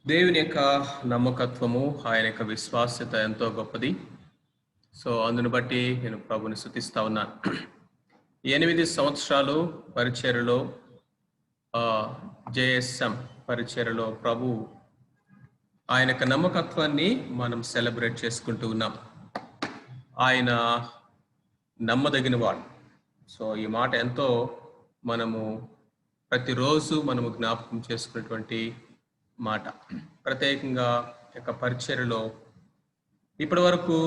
దేవుని యొక్క నమ్మకత్వము, ఆయన యొక్క విశ్వాస్యత ఎంతో గొప్పది. సో అందును బట్టి నేను ప్రభుని స్తుతిస్తా ఉన్నాను. 8 సంవత్సరాలు పరిచర్యలో జేఎస్ఎం పరిచర్యలో ప్రభు ఆయన యొక్క నమ్మకత్వాన్ని మనం సెలబ్రేట్ చేసుకుంటూ ఉన్నాం. ఆయన నమ్మదగిన వాడు. సో ఈ మాట ఎంతో మనము ప్రతిరోజు మనము జ్ఞాపకం చేసుకున్నటువంటి మాట. ప్రత్యేకంగా యొక్క పరిచర్యలో ఇప్పటి వరకు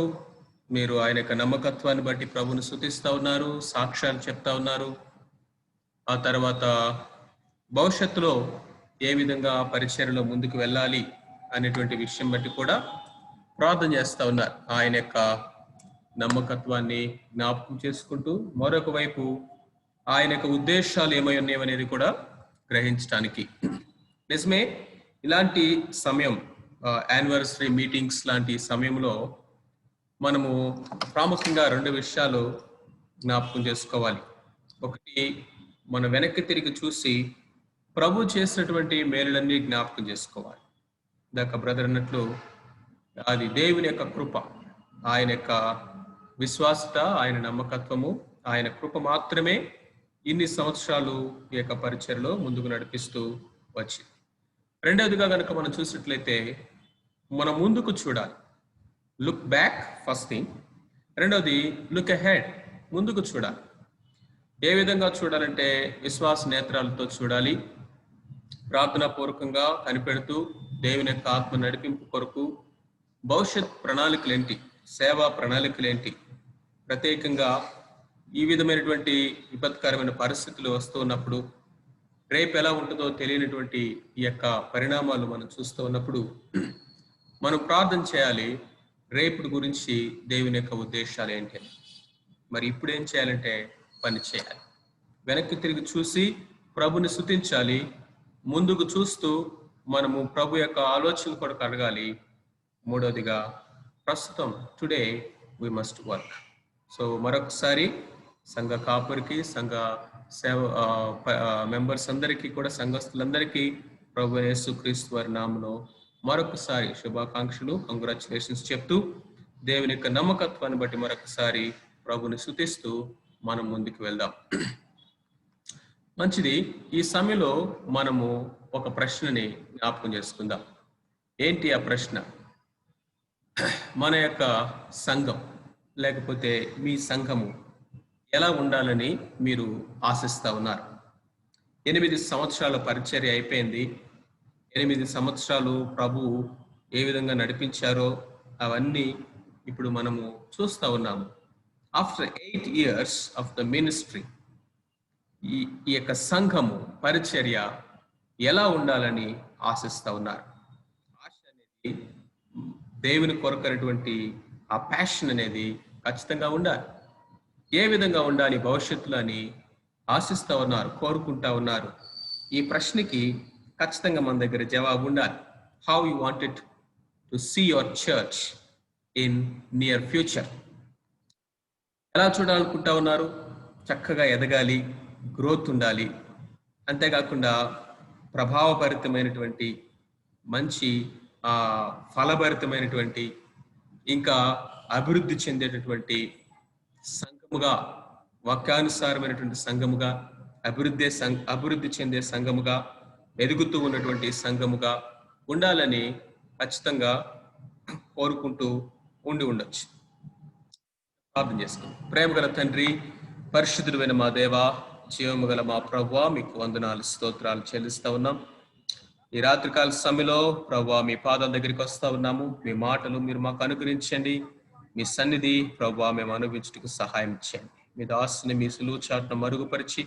మీరు ఆయన యొక్క నమ్మకత్వాన్ని బట్టి ప్రభుని స్తుతిస్తూ ఉన్నారు, సాక్ష్యాలు చెప్తా ఉన్నారు. ఆ తర్వాత భవిష్యత్తులో ఏ విధంగా పరిచర్యలో ముందుకు వెళ్ళాలి అనేటువంటి విషయం బట్టి కూడా ప్రార్థన చేస్తూ ఉన్నారు. ఆయన యొక్క నమ్మకత్వాన్ని జ్ఞాపకం చేసుకుంటూ మరొక వైపు ఆయన యొక్క ఉద్దేశాలు ఏమై ఉన్నాయనేది కూడా గ్రహించడానికి. నిజమే, ఇలాంటి సమయం యానివర్సరీ మీటింగ్స్ లాంటి సమయంలో మనము ప్రాముఖ్యంగా 2 విషయాలు జ్ఞాపకం చేసుకోవాలి. ఒకటి, మనం వెనక్కి తిరిగి చూసి ప్రభు చేసినటువంటి మేలులన్నీ జ్ఞాపకం చేసుకోవాలి. ఇందాక బ్రదర్ అన్నట్లు అది దేవుని యొక్క కృప, ఆయన యొక్క విశ్వాసత, ఆయన నమ్మకత్వము, ఆయన కృప మాత్రమే ఇన్ని సంవత్సరాలు ఈ యొక్క పరిచర్యలో ముందుకు నడిపిస్తూ వచ్చింది. రెండవదిగా కనుక మనం చూసినట్లయితే మనం ముందుకు చూడాలి. Look back first thing. రెండవది లుక్ అహెడ్, ముందుకు చూడాలి. ఏ విధంగా చూడాలంటే విశ్వాస నేత్రాలతో చూడాలి. ప్రార్థనా పూర్వకంగా కనిపెడుతూ దేవుని యొక్క ఆత్మ నడిపింపు కొరకు భవిష్యత్ ప్రణాళికలేంటి, సేవా ప్రణాళికలేంటి, ప్రత్యేకంగా ఈ విధమైనటువంటి విపత్కరమైన పరిస్థితులు వస్తూ ఉన్నప్పుడు, రేపు ఎలా ఉంటుందో తెలియనటువంటి ఈ యొక్క పరిణామాలు మనం చూస్తూ ఉన్నప్పుడు మనం ప్రార్థన చేయాలి. రేపు గురించి దేవుని యొక్క ఉద్దేశాలు ఏంటి అని. మరి ఇప్పుడు ఏం చేయాలంటే పని చేయాలి. వెనక్కి తిరిగి చూసి ప్రభుని స్తుతించాలి. ముందుకు చూస్తూ మనము ప్రభు యొక్క ఆలోచనలు కూడా అడగాలి. మూడవదిగా ప్రస్తుతం today we must work. So మరొకసారి సంఘ కాపురికి, సంఘ సేవ మెంబర్స్ అందరికీ కూడా, సంఘస్థులందరికీ ప్రభు యేసుక్రీస్తు వారి నామములో మరొకసారి శుభాకాంక్షలు, కంగ్రాచులేషన్స్ చెప్తూ దేవుని యొక్క నమ్మకత్వాన్ని బట్టి మరొకసారి ప్రభుని స్తుతిస్తూ మనం ముందుకు వెళ్దాం. మంచిది. ఈ సమయంలో మనము ఒక ప్రశ్నని జ్ఞాపకం చేసుకుందాం. ఏంటి ఆ ప్రశ్న? మన యొక్క సంఘం లేకపోతే మీ సంఘము ఎలా ఉండాలని మీరు ఆశిస్తూ ఉన్నారు? 8 సంవత్సరాల పరిచర్య అయిపోయింది. 8 సంవత్సరాలు ప్రభు ఏ విధంగా నడిపించారో అవన్నీ ఇప్పుడు మనము చూస్తూ ఉన్నాము. After 8 years of the ministry ఈ యొక్క సంఘము పరిచర్య ఎలా ఉండాలని ఆశిస్తూ ఉన్నారు? ఆశ అనేది, దేవుని కొరకైనటువంటి ఆ ప్యాషన్ అనేది ఖచ్చితంగా ఉండాలి. ఏ విధంగా ఉండాలి భవిష్యత్తులో అని ఆశిస్తూ ఉన్నారు, కోరుకుంటా ఉన్నారు. ఈ ప్రశ్నకి ఖచ్చితంగా మన దగ్గర జవాబు ఉండాలి. How you wanted to see your church in near future. ఎలా చూడాలనుకుంటా ఉన్నారు? చక్కగా ఎదగాలి, గ్రోత్ ఉండాలి. అంతేకాకుండా ప్రభావభరితమైనటువంటి, మంచి ఫలభరితమైనటువంటి, ఇంకా అభివృద్ధి చెందేటటువంటి సంఘముగా, వాక్యానుసారమైనటువంటి సంఘముగా, అభివృద్ధి చెందే సంఘముగా, ఎదుగుతూ ఉన్నటువంటి సంఘముగా ఉండాలని ఖచ్చితంగా కోరుకుంటూ ఉండొచ్చు. ప్రార్థన చేసుకుందాం. ప్రేమగల తండ్రి, పరిశుద్ధుడైన మా దేవా, జీవము గల మా ప్రభువా, మీకు వందనాలు, స్తోత్రాలు చెల్లిస్తా ఉన్నాం. ఈ రాత్రికాల సమయంలో ప్రభువా మీ పాదాల దగ్గరికి వస్తా ఉన్నాము. మీ మాటలు మీరు మాకు అనుగ్రహించండి. మీ సన్నిధి ప్రభువా మేము అనుభవించుటకు సహాయం చేయండి. మీ దాసుని మీ సులువు చాటును మరుగుపరిచి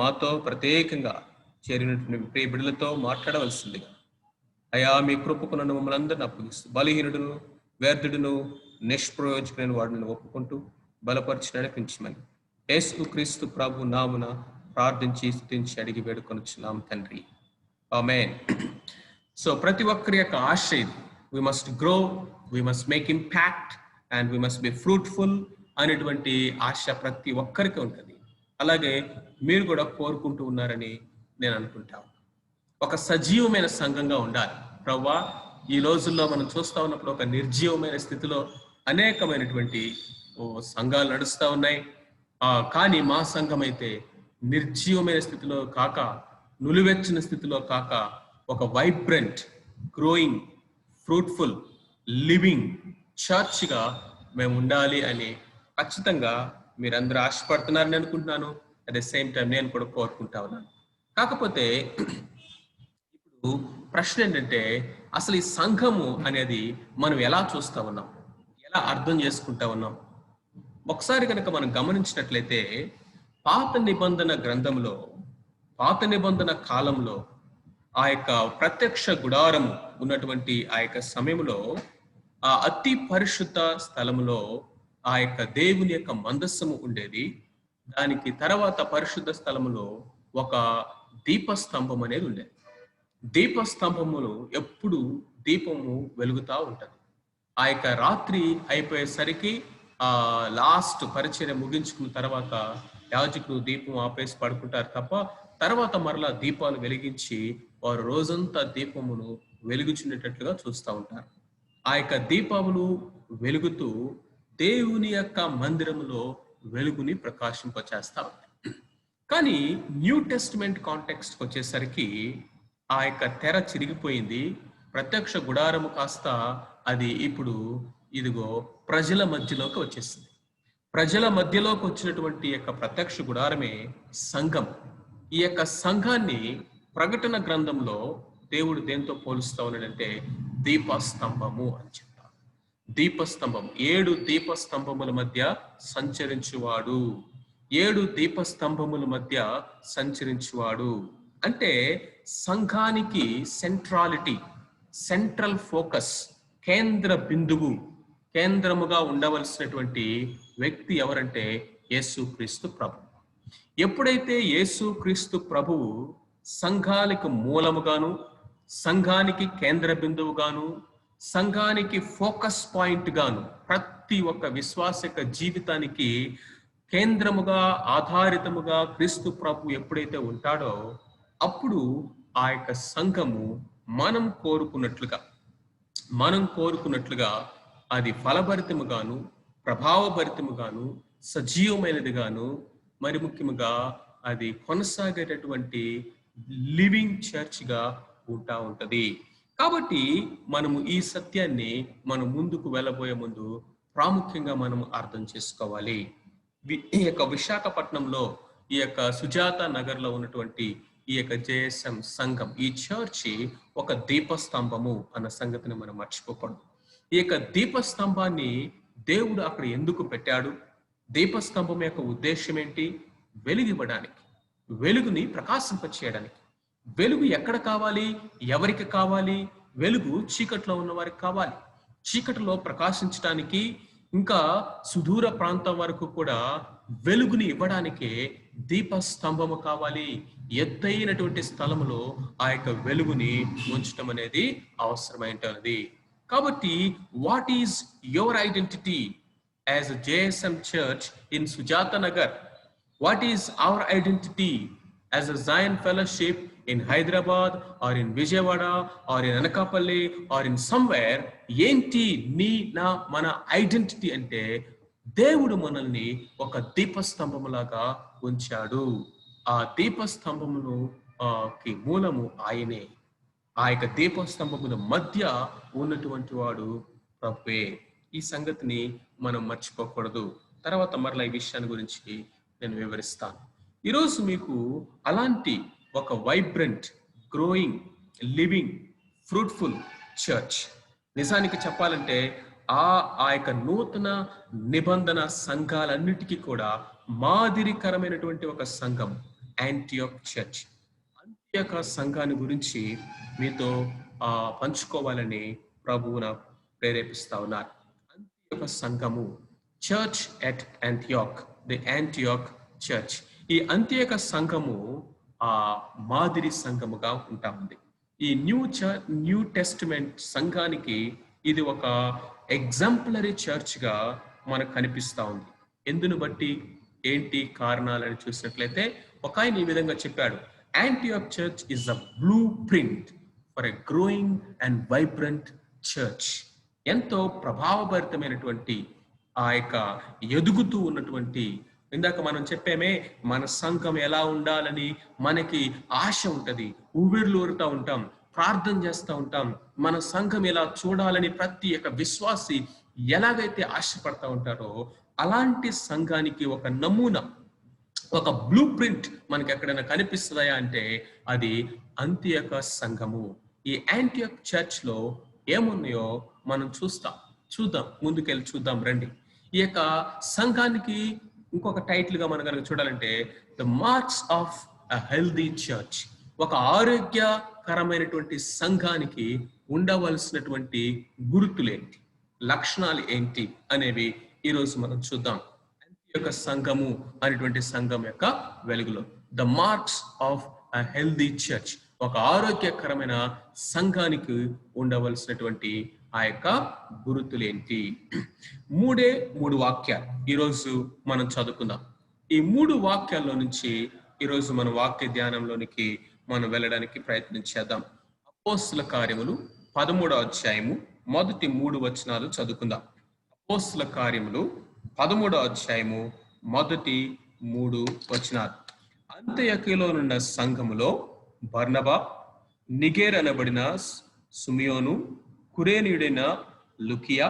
మాతో ప్రత్యేకంగా చేరినటువంటి ప్రియ బిడ్డలతో మాట్లాడవలసిందిగా అయా మీ కృపకు నన్ను మమ్మల్ని అందరిని అప్పగిస్తూ, బలహీనుడును, వ్యర్థుడును, నిష్ప్రయోజకులైన వాడిని ఒప్పుకుంటూ బలపరిచి నడిపించమని యేసుక్రీస్తు ప్రభు నామున ప్రార్థించి స్తుతించి అడిగి వేడుకొనుచున్నాం తండ్రి. ఆమేన్. సో ప్రతి ఒక్కరి యొక్క ఆశ ఇది. We must grow, we must make impact and we must be fruitful అనేటువంటి ఆశ ప్రతి ఒక్కరికి ఉంటుంది. అలాగే మీరు కూడా కోరుకుంటూ ఉన్నారని నేను అనుకుంటాను. ఒక సజీవమైన సంఘంగా ఉండాలి. ప్రవ్వా, ఈ రోజుల్లో మనం చూస్తా ఉన్నప్పుడు ఒక నిర్జీవమైన స్థితిలో అనేకమైనటువంటి సంఘాలు నడుస్తూ ఉన్నాయి. కానీ మా సంఘం అయితే నిర్జీవమైన స్థితిలో కాక, నులివెచ్చిన స్థితిలో కాక, ఒక వైబ్రెంట్, గ్రోయింగ్, ఫ్రూట్ఫుల్, లివింగ్ చర్చ్గా మేము ఉండాలి అని ఖచ్చితంగా మీరందరూ ఆశపడుతున్నారని అనుకుంటున్నాను. అట్ ద సేమ్ టైం నేను కూడా కోరుకుంటా ఉన్నాను. కాకపోతే ఇప్పుడు ప్రశ్న ఏంటంటే, అసలు ఈ సంఘము అనేది మనం ఎలా చూస్తా ఉన్నాం, ఎలా అర్థం చేసుకుంటా ఉన్నాం? ఒకసారి కనుక మనం గమనించినట్లయితే పాత నిబంధన గ్రంథంలో, పాత నిబంధన కాలంలో ఆ యొక్క ప్రత్యక్ష గుడారము ఉన్నటువంటి ఆ యొక్క సమయంలో ఆ అతి పరిశుద్ధ స్థలములో ఆ యొక్క దేవుని యొక్క మందస్సము ఉండేది. దానికి తర్వాత పరిశుద్ధ స్థలములో ఒక దీపస్తంభం అనేది ఉండేది. దీపస్తంభములు ఎప్పుడు దీపము వెలుగుతూ ఉంటది. ఆ యొక్క రాత్రి అయిపోయేసరికి లాస్ట్ పరిచర్య ముగించుకున్న తర్వాత యాజకులు దీపం ఆపేసి పడుకుంటారు తప్ప, తర్వాత మరలా దీపాలు వెలిగించి వారు రోజంతా దీపమును వెలుగుచునేటట్లుగా చూస్తూ ఉంటారు. ఆ యొక్క దీపములు వెలుగుతూ దేవుని యొక్క మందిరంలో వెలుగుని ప్రకాశింపచేస్తా ఉంటాయి. కానీ న్యూ టెస్టిమెంట్ కాంటెక్స్ట్కి వచ్చేసరికి ఆ యొక్క తెర చిరిగిపోయింది. ప్రత్యక్ష గుడారము కాస్త అది ఇప్పుడు ఇదిగో ప్రజల మధ్యలోకి వచ్చేసింది. ప్రజల మధ్యలోకి వచ్చినటువంటి యొక్క ప్రత్యక్ష గుడారమే సంఘం. ఈ యొక్క సంఘాన్ని ప్రకటన గ్రంథంలో దేవుడు దేంతో పోలుస్తా ఉన్నాడంటే దీపస్తంభము అని చెప్తారు. దీపస్తంభం, 7 దీపస్తంభముల మధ్య సంచరించువాడు, 7 దీపస్తంభముల మధ్య సంచరించువాడు అంటే సంఘానికి సెంట్రాలిటీ, సెంట్రల్ ఫోకస్, కేంద్ర బిందువు, కేంద్రముగా ఉండవలసినటువంటి వ్యక్తి ఎవరంటే యేసుక్రీస్తు ప్రభు. ఎప్పుడైతే యేసుక్రీస్తు ప్రభువు సంఘానికి మూలముగాను, సంఘానికి కేంద్ర బిందువుగాను, సంఘానికి ఫోకస్ పాయింట్ గాను, ప్రతి ఒక్క విశ్వాసిక జీవితానికి కేంద్రముగా, ఆధారితముగా క్రీస్తు ప్రభు ఎప్పుడైతే ఉంటాడో అప్పుడు ఆ యొక్క సంఘము మనం కోరుకున్నట్లుగా అది ఫలభరితముగాను, ప్రభావభరితముగాను, సజీవమైనదిగాను, మరి ముఖ్యముగా అది కొనసాగేటటువంటి లివింగ్ చర్చ్గా ఉంటా ఉంటది. కాబట్టి మనము ఈ సత్యాన్ని మనం ముందుకు వెళ్ళబోయే ముందు ప్రాముఖ్యంగా మనం అర్థం చేసుకోవాలి. ఈ యొక్క విశాఖపట్నంలో ఈ యొక్క సుజాత నగర్లో ఉన్నటువంటి ఈ యొక్క జేఎస్ఎం సంఘం, ఈ చర్చి ఒక దీపస్తంభము అన్న సంగతిని మనం మర్చిపోకూడదు. ఈ యొక్క దీపస్తంభాన్ని దేవుడు అక్కడ ఎందుకు పెట్టాడు? దీపస్తంభం యొక్క ఉద్దేశం ఏంటి? వెలుగివ్వడానికి, వెలుగుని ప్రకాశింపచేయడానికి. వెలుగు ఎక్కడ కావాలి? ఎవరికి కావాలి? వెలుగు చీకట్లో ఉన్న వారికి కావాలి. చీకటిలో ప్రకాశించడానికి, ఇంకా సుదూర ప్రాంతం వరకు కూడా వెలుగుని ఇవ్వడానికే దీపస్తంభము కావాలి. ఎత్తైనటువంటి స్థలములో ఆ యొక్క వెలుగుని ఉంచడం అనేది అవసరమైనది. కాబట్టి what is your identity as a JSM church in Sujatha Nagar? What is our identity as a Zion fellowship in Hyderabad or in Vijayawada or in Anakapalli or in somewhere? ఏంటి మన ఐడెంటిటీ అంటే దేవుడు మనల్ని ఒక దీపస్తంభములాగా ఉంచాడు. ఆ దీపస్తంభమును కి మూలము ఆయనే. ఆ యొక్క దీపస్తంభముల మధ్య ఉన్నటువంటి వాడు ప్రభువే. ఈ సంగతిని మనం మర్చిపోకూడదు. తర్వాత మరలా ఈ విషయాన్ని గురించి నేను వివరిస్తాను. ఈరోజు మీకు అలాంటి ఒక vibrant, growing, living, fruitful church, నిజానికి చెప్పాలంటే ఆ యొక్క నూతన నిబంధన సంఘాలన్నిటికీ కూడా మాదిరికరమైనటువంటి ఒక సంఘం యాంటియోక్ చర్చ్. అంత్యోక సంఘాన్ని గురించి మీతో పంచుకోవాలని ప్రభువు నాకు ప్రేరేపిస్తా ఉన్నారు. అంత్యోక సంఘము, చర్చ్ ఎట్ యాంటియోక్, ది యాంటియోక్ చర్చ్. ఈ అంత్యోక సంఘము మాదిరి సంఘముగా ఉంటా ఉంది. ఈ న్యూ టెస్టిమెంట్ సంఘానికి ఇది ఒక ఎగ్జాంపులరీ చర్చ్గా మనకు కనిపిస్తా ఉంది. ఎందును బట్టి, ఏంటి కారణాలని చూసినట్లయితే ఒక ఆయన ఈ విధంగా చెప్పాడు, Antioch Church is a blueprint for a growing and vibrant church. ఎంతో ప్రభావభరితమైనటువంటి ఆ యొక్క ఎదుగుతూ ఉన్నటువంటి, ఇందాక మనం చెప్పామే మన సంఘం ఎలా ఉండాలని మనకి ఆశ ఉంటది, ఊబిర్లూరుతూ ఉంటాం, ప్రార్థన చేస్తూ ఉంటాం. మన సంఘం ఎలా చూడాలని ప్రతి ఒక్క విశ్వాసి ఎలాగైతే ఆశపడతా ఉంటారో అలాంటి సంఘానికి ఒక నమూనా, ఒక బ్లూ ప్రింట్ మనకి ఎక్కడైనా కనిపిస్తుందా అంటే అది అంత్యొక సంఘము. ఈ యాంటియోక్ చర్చ్ లో ఏమున్నాయో మనం చూద్దాం, ముందుకెళ్ళి చూద్దాం రండి. ఈ యొక్క సంఘానికి ఇంకొక టైటిల్ గా మనం కనుక చూడాలంటే the marks of a healthy church. ఒక ఆరోగ్యకరమైనటువంటి సంఘానికి ఉండవలసినటువంటి గుర్తులేంటి, లక్షణాలు ఏంటి అనేవి ఈరోజు మనం చూద్దాం. యొక్క సంఘము అనేటువంటి సంఘం యొక్క వెలుగులో the marks of a healthy church, ఒక ఆరోగ్యకరమైన సంఘానికి ఉండవలసినటువంటి ఆ యొక్క గుర్తులేంటి. మూడు వాక్యాలు ఈరోజు మనం చదువుకుందాం. ఈ 3 వాక్యాల్లో నుంచి ఈరోజు మన వాక్య ధ్యానంలోనికి మనం వెళ్ళడానికి ప్రయత్నం చేద్దాం. అపోస్తుల కార్యములు 13వ అధ్యాయము మొదటి 3 వచనాలు చదువుకుందాం. అపోస్తుల కార్యములు 13వ అధ్యాయము మొదటి 3 వచనాలు. అంత్యొకయలోనున్న సంఘములో బర్నబా, నిగేర్ అనబడిన సుమియోను, కురేనీయుడైన లుకియా,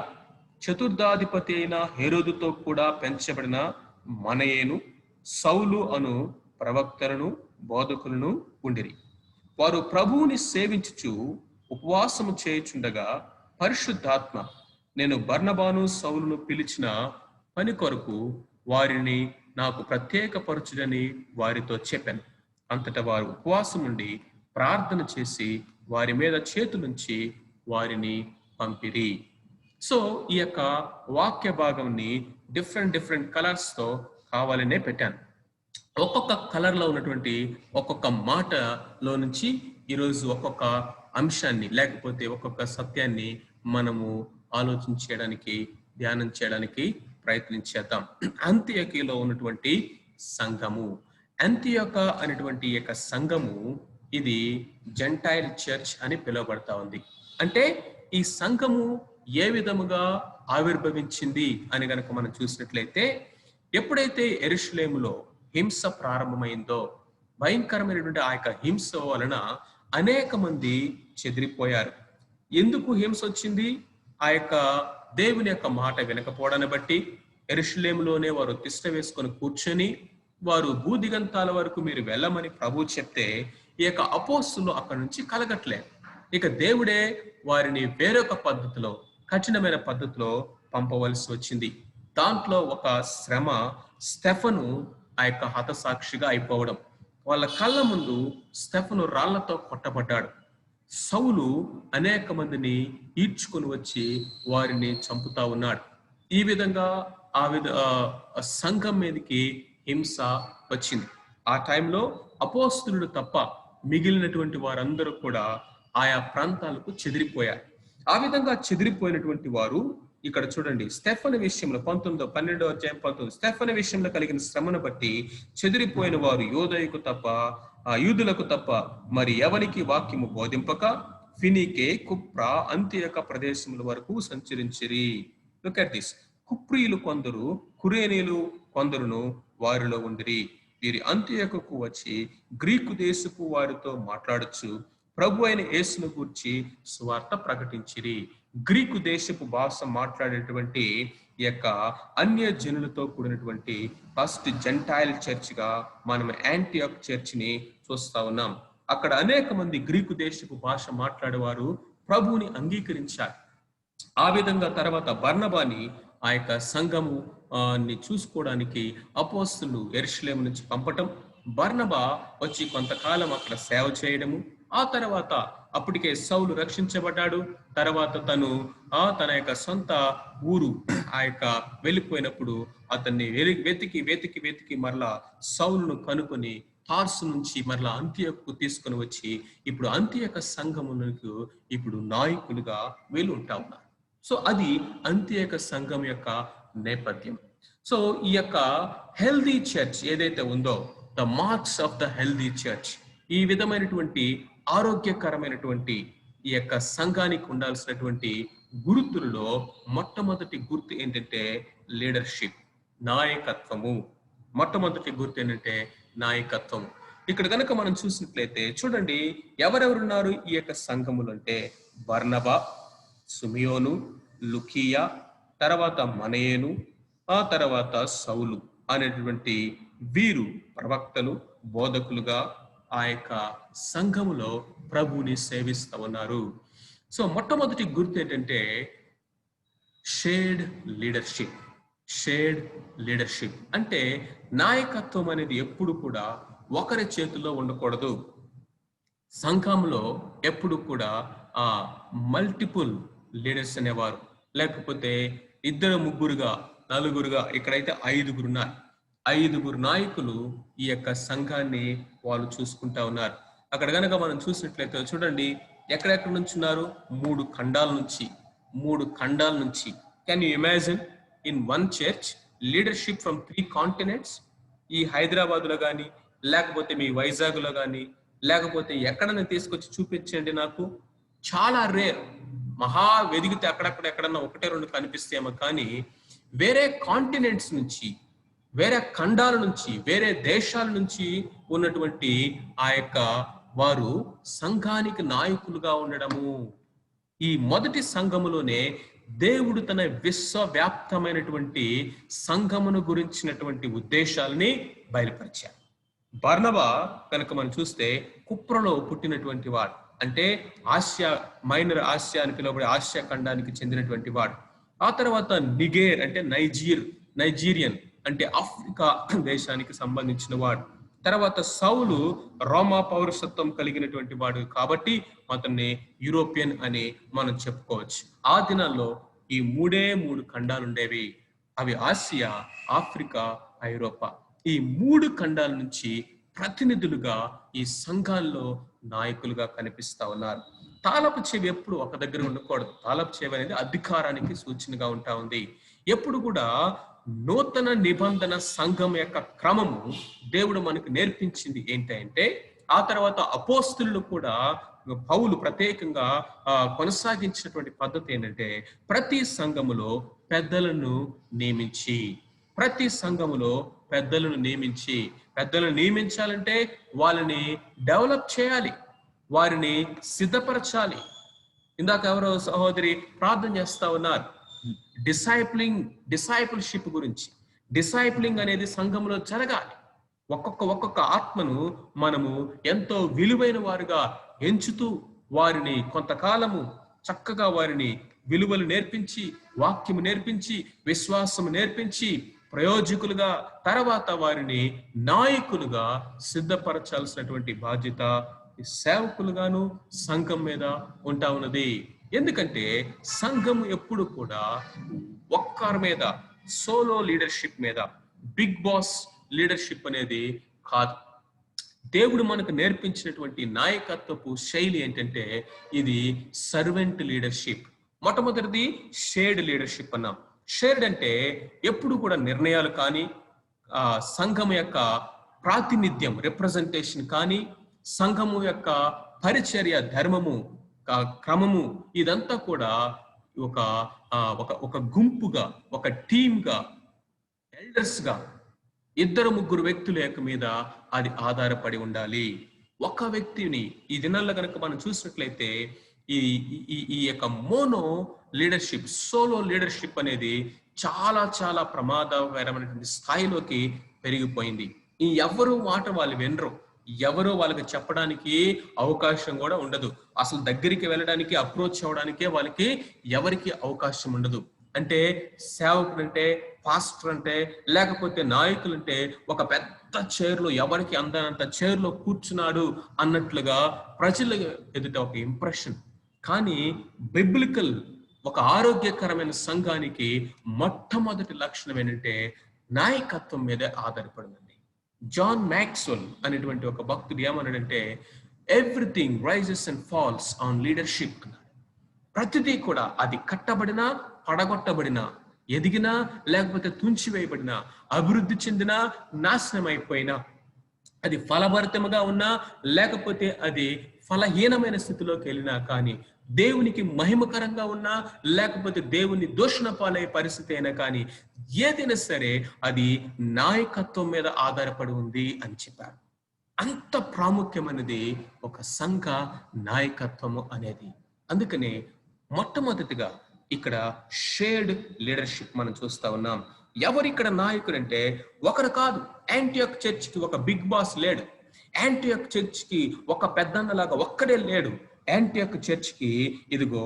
చతుర్థాధిపతి అయిన హెరోదుతో కూడా పెంచబడిన మనయేను, సౌలు అను ప్రవక్తలను బోధకులను ఉండిరి. వారు ప్రభువుని సేవించుచు ఉపవాసము చేయుచుండగా పరిశుద్ధాత్మ నేను బర్నబాను సౌలును పిలిచిన పని కొరకు వారిని నాకు ప్రత్యేకపరచుడని వారితో చెప్పాను. అంతటా వారు ఉపవాసం ఉండి ప్రార్థన చేసి వారి మీద చేతులుంచి వారిని పంపిరి. సో ఈ యొక్క వాక్య భాగంని డిఫరెంట్ కలర్స్ తో కావాలనే పెట్టాను. ఒక్కొక్క కలర్ లో ఉన్నటువంటి ఒక్కొక్క మాటలో నుంచి ఈరోజు ఒక్కొక్క అంశాన్ని లేకపోతే ఒక్కొక్క సత్యాన్ని మనము ఆలోచించడానికి, ధ్యానం చేయడానికి ప్రయత్నించేద్దాం. అంత్యొకయలో ఉన్నటువంటి సంఘము, అంత్యొక అనేటువంటి యొక్క సంఘము ఇది జెంటైల్ చర్చ్ అని పిలువబడతా ఉంది. అంటే ఈ సంఘము ఏ విధముగా ఆవిర్భవించింది అని గనక మనం చూసినట్లయితే, ఎప్పుడైతే యెరూషలేములో హింస ప్రారంభమైందో, భయంకరమైనటువంటి ఆ యొక్క హింస వలన అనేక మంది చెదిరిపోయారు. ఎందుకు హింస వచ్చింది? ఆ యొక్క దేవుని యొక్క మాట వినకపోవడాన్ని బట్టి యెరూషలేములోనే వారు తిష్ట వేసుకొని కూర్చొని వారు భూదిగంతాల వరకు మీరు వెళ్ళమని ప్రభు చెప్తే ఈ యొక్క అపోస్తులు అక్కడి నుంచి కలగట్లేదు. ఇక దేవుడే వారిని వేరొక పద్ధతిలో, కఠినమైన పద్ధతిలో పంపవలసి వచ్చింది. దాంట్లో ఒక శ్రమ స్టెఫను ఆ యొక్క హతసాక్షిగా అయిపోవడం. వాళ్ళ కళ్ళ ముందు స్టెఫను రాళ్లతో కొట్టబడ్డాడు. సౌలు అనేక మందిని ఈడ్చుకొని వచ్చి వారిని చంపుతా ఉన్నాడు. ఈ విధంగా సంఘం మీదకి హింస వచ్చింది. ఆ టైంలో అపోస్తులుడు తప్ప మిగిలినటువంటి వారందరూ కూడా ఆయా ప్రాంతాలకు చెదిరిపోయారు. ఆ విధంగా చెదిరిపోయినటువంటి వారు ఇక్కడ చూడండి, స్టెఫను విషయంలో 12వ అధ్యాయం 19, స్టెఫను విషయంలో కలిగిన శ్రమను బట్టి చెదిరిపోయిన వారు యూదులకు తప్ప మరి ఎవరికి వాక్యము బోధింపక ఫినికే, కుప్రా, అంత్యొక ప్రదేశముల వరకు సంచరించిరి. Look at this. కుప్రీయులు కొందరు, కురేనీయులు కొందరును వారిలో ఉండిరి. వీరి అంత్యొకకు వచ్చి గ్రీకు దేశపు వారితో మాట్లాడచ్చు ప్రభు అయిన యేసును గూర్చి సువార్త ప్రకటించిరి. గ్రీకు దేశపు భాష మాట్లాడేటువంటి ఈ యొక్క అన్య జనులతో కూడినటువంటి ఫస్ట్ జెంటైల్ చర్చ్ గా మనం యాంటియోక్ చర్చ్ ని చూస్తా ఉన్నాం. అక్కడ అనేక మంది గ్రీకు దేశపు భాష మాట్లాడేవారు ప్రభువుని అంగీకరించారు. ఆ విధంగా తర్వాత బర్నబాని ఆ యొక్క సంఘము ని చూసుకోవడానికి అపోస్తులు యెరూషలేము నుంచి పంపటం, బర్నబా వచ్చి కొంతకాలం అక్కడ సేవ చేయడము, ఆ తర్వాత అప్పటికే సౌలు రక్షించబడ్డాడు. తర్వాత తన యొక్క సొంత ఊరు ఆ యొక్క వెళ్ళిపోయినప్పుడు అతన్ని వెతికి మరలా సౌలును కనుకొని తార్సు నుంచి మరలా అంత్యొకకు తీసుకొని వచ్చి ఇప్పుడు అంత్యొక సంఘమునకు ఇప్పుడు నాయకులుగా వీళ్ళు ఉంటా ఉన్నారు. సో అది అంత్యొక సంఘం యొక్క నేపథ్యం. సో ఈ యొక్క హెల్దీ చర్చ్ ఏదైతే ఉందో, the marks of the healthy church, ఈ విధమైనటువంటి ఆరోగ్యకరమైనటువంటి ఈ యొక్క సంఘానికి ఉండాల్సినటువంటి గుర్తులలో మొట్టమొదటి గుర్తు ఏంటంటే లీడర్షిప్, నాయకత్వము. మొట్టమొదటి గుర్తు ఏంటంటే నాయకత్వం. ఇక్కడ కనుక మనం చూసినట్లయితే చూడండి, ఎవరెవరున్నారు ఈ యొక్క సంఘములు అంటే బర్నబా, సుమియోను, లుకియా, తర్వాత మనయేను, ఆ తర్వాత సౌలు అనేటువంటి వీరు ప్రవక్తలు, బోధకులుగా ఆ యొక్క సంఘములో ప్రభువుని సేవిస్తూ ఉన్నారు. సో మొట్టమొదటి గుర్తు ఏంటంటే షేర్డ్ లీడర్షిప్. షేర్డ్ లీడర్షిప్ అంటే నాయకత్వం అనేది ఎప్పుడు కూడా ఒకరి చేతిలో ఉండకూడదు. సంఘంలో ఎప్పుడు కూడా ఆ మల్టిపుల్ లీడర్స్ అనేవారు, లేకపోతే ఇద్దరు ముగ్గురుగా నలుగురుగా, ఇక్కడైతే ఐదుగురు ఉన్నారు. ఐదుగురు నాయకులు ఈ యొక్క సంఘాన్ని వాళ్ళు చూసుకుంటా ఉన్నారు. అక్కడ కనుక మనం చూసినట్లయితే చూడండి, ఎక్కడెక్కడ నుంచి ఉన్నారు? మూడు ఖండాల నుంచి. Can you imagine in one church leadership from 3 continents? ఈ హైదరాబాద్లో కానీ, లేకపోతే మీ వైజాగ్లో కానీ, లేకపోతే ఎక్కడన్నా తీసుకొచ్చి చూపించండి నాకు. చాలా రేర్. మహా వెదిగితే ఎక్కడన్నా 1-2 కనిపిస్తేమో, కానీ వేరే కాంటినెంట్స్ నుంచి, వేరే ఖండాల నుంచి, వేరే దేశాల నుంచి ఉన్నటువంటి ఆ యొక్క వారు సంఘానికి నాయకులుగా ఉండడము. ఈ మొదటి సంఘములోనే దేవుడు తన విశ్వవ్యాప్తమైనటువంటి సంఘమును గురించినటువంటి ఉద్దేశాలని బయలుపరిచారు. బర్నబా కనుక మనం చూస్తే కుప్రలో పుట్టినటువంటి వాడు, అంటే ఆసియా, మైనర్ ఆసియా అని పిలువబడే ఆసియా ఖండానికి చెందినటువంటి వాడు. ఆ తర్వాత నిగేర్ అంటే నైజీరియన్ అంటే ఆఫ్రికా దేశానికి సంబంధించిన వాడు. తర్వాత సౌలు రోమా పౌరసత్వం కలిగినటువంటి వాడు కాబట్టి అతన్ని యూరోపియన్ అని మనం చెప్పుకోవచ్చు. ఆ దినాల్లో ఈ 3 ఖండాలు ఉండేవి. అవి ఆసియా, ఆఫ్రికా, ఐరోపా. ఈ 3 ఖండాల నుంచి ప్రతినిధులుగా ఈ సంఘాల్లో నాయకులుగా కనిపిస్తా ఉన్నారు. తాళపు చెవి ఎప్పుడు ఒక దగ్గర ఉండకూడదు. తాళపు చెవి అనేది అధికారానికి సూచనగా ఉంటా ఉంది. ఎప్పుడు కూడా నూతన నిబంధన సంఘం యొక్క క్రమము దేవుడు మనకు నేర్పించింది ఏంటంటే, ఆ తర్వాత అపోస్తులు కూడా పౌలు ప్రత్యేకంగా కొనసాగించినటువంటి పద్ధతి ఏంటంటే, ప్రతి సంఘములో పెద్దలను నియమించాలంటే వాళ్ళని డెవలప్ చేయాలి, వారిని సిద్ధపరచాలి. ఇందాక ఎవరో సహోదరి ప్రార్థన చేస్తా ఉన్నారు డిసైపుల్షిప్ గురించి. డిసైపులింగ్ అనేది సంఘంలో జరగాలి. ఒక్కొక్క ఆత్మను మనము ఎంతో విలువైన వారుగా ఎంచుతూ వారిని కొంతకాలము చక్కగా వారిని విలువలు నేర్పించి, వాక్యము నేర్పించి, విశ్వాసము నేర్పించి, ప్రయోజకులుగా, తర్వాత వారిని నాయకులుగా సిద్ధపరచాల్సినటువంటి బాధ్యత సేవకులుగాను సంఘం మీద ఉంటా ఉన్నది. ఎందుకంటే సంఘం ఎప్పుడు కూడా ఒక్కరి మీద, సోలో లీడర్షిప్ మీద, బిగ్ బాస్ లీడర్షిప్ అనేది కాదు. దేవుడు మనకు నేర్పించినటువంటి నాయకత్వపు శైలి ఏంటంటే ఇది సర్వెంట్ లీడర్షిప్. మొట్టమొదటిది షేర్డ్ లీడర్షిప్ అన్నాం. షేర్డ్ అంటే ఎప్పుడు కూడా నిర్ణయాలు కానీ, సంఘం యొక్క ప్రాతినిధ్యం రిప్రజెంటేషన్ కానీ, సంఘము యొక్క పరిచర్య ధర్మము క్రమము, ఇదంతా కూడా ఒక గుంపుగా, ఒక టీమ్గా, ఎల్డర్స్గా 2-3 వ్యక్తుల యొక్క మీద అది ఆధారపడి ఉండాలి. ఒక వ్యక్తిని ఈ దినాల్లో కనుక మనం చూసినట్లయితే ఈ యొక్క మోనో లీడర్షిప్, సోలో లీడర్షిప్ అనేది చాలా చాలా ప్రమాదకరమైనటువంటి స్థాయిలోకి పెరిగిపోయింది. ఈ ఎవరు మాట వాళ్ళు వినరు, ఎవరో వాళ్ళకి చెప్పడానికి అవకాశం కూడా ఉండదు. అసలు దగ్గరికి వెళ్ళడానికి, అప్రోచ్ అవ్వడానికే వాళ్ళకి ఎవరికి అవకాశం ఉండదు. అంటే సేవకుడు అంటే, పాస్టర్ అంటే, లేకపోతే నాయకులు అంటే ఒక పెద్ద చైర్లో, ఎవరికి అందనంత చైర్లో కూర్చున్నాడు అన్నట్లుగా ప్రజల ఎదుట ఒక ఇంప్రెషన్. కానీ బిబ్లికల్ ఒక ఆరోగ్యకరమైన సంఘానికి మొట్టమొదటి లక్షణం ఏంటంటే నాయకత్వం మీదే ఆధారపడింది. జాన్ మ్యాక్స్వెల్ అనేటువంటి ఒక భక్తుడు ఏమన్నాడంటే, everything rises and falls on leadership అన్నాడు. ప్రతిదీ కూడా అది కట్టబడినా, పడగొట్టబడినా, ఎదిగినా, లేకపోతే తుంచివేయబడినా, అభివృద్ధి చెందినా, నాశనం అయిపోయినా, అది ఫలభరితముగా ఉన్నా లేకపోతే అది ఫలహీనమైన స్థితిలోకి వెళ్ళినా కానీ, దేవునికి మహిమకరంగా ఉన్నా లేకపోతే దేవుని దూషణ పాలయ్యే పరిస్థితి అయినా కానీ, ఏదైనా సరే అది నాయకత్వం మీద ఆధారపడి ఉంది అని చెప్పారు. అంత ప్రాముఖ్యమైనది ఒక సంఘ నాయకత్వము అనేది. అందుకనే మొట్టమొదటిగా ఇక్కడ షేర్డ్ లీడర్షిప్ మనం చూస్తా ఉన్నాం. ఎవరిక్కడ నాయకుడు అంటే ఒకరు కాదు. యాంటియోక్ చర్చ్కి ఒక బిగ్ బాస్ లేడు. యాంటియోక్ చర్చ్కి ఒక పెద్దన్నలాగా ఒక్కడే లేడు. యాంటియోక్ చర్చ్కి ఇదిగో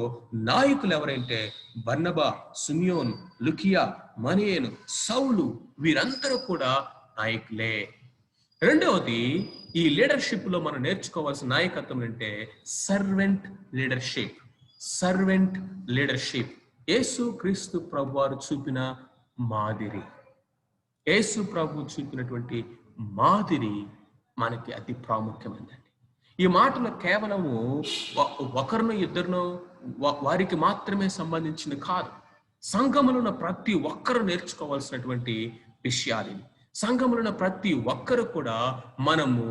నాయకులు ఎవరంటే బర్నబా, సిమియోన్, లుకియా, మనేను, సౌలు, వీరందరూ కూడా నాయకులే. రెండవది, ఈ లీడర్షిప్ లో మనం నేర్చుకోవాల్సిన నాయకత్వం అంటే సర్వెంట్ లీడర్షిప్. సర్వెంట్ లీడర్షిప్ యేసు క్రీస్తు ప్రభు వారు చూపిన మాదిరి. యేసు ప్రభు చూపినటువంటి మాదిరి మనకి అతి ప్రాముఖ్యమైనది. ఈ మాటలు కేవలము ఒకరినో ఇద్దరినో వారికి మాత్రమే సంబంధించింది కాదు. సంఘములో ఉన్న ప్రతి ఒక్కరు నేర్చుకోవాల్సినటువంటి విషయాలు. సంఘములో ఉన్న ప్రతి ఒక్కరు కూడా మనము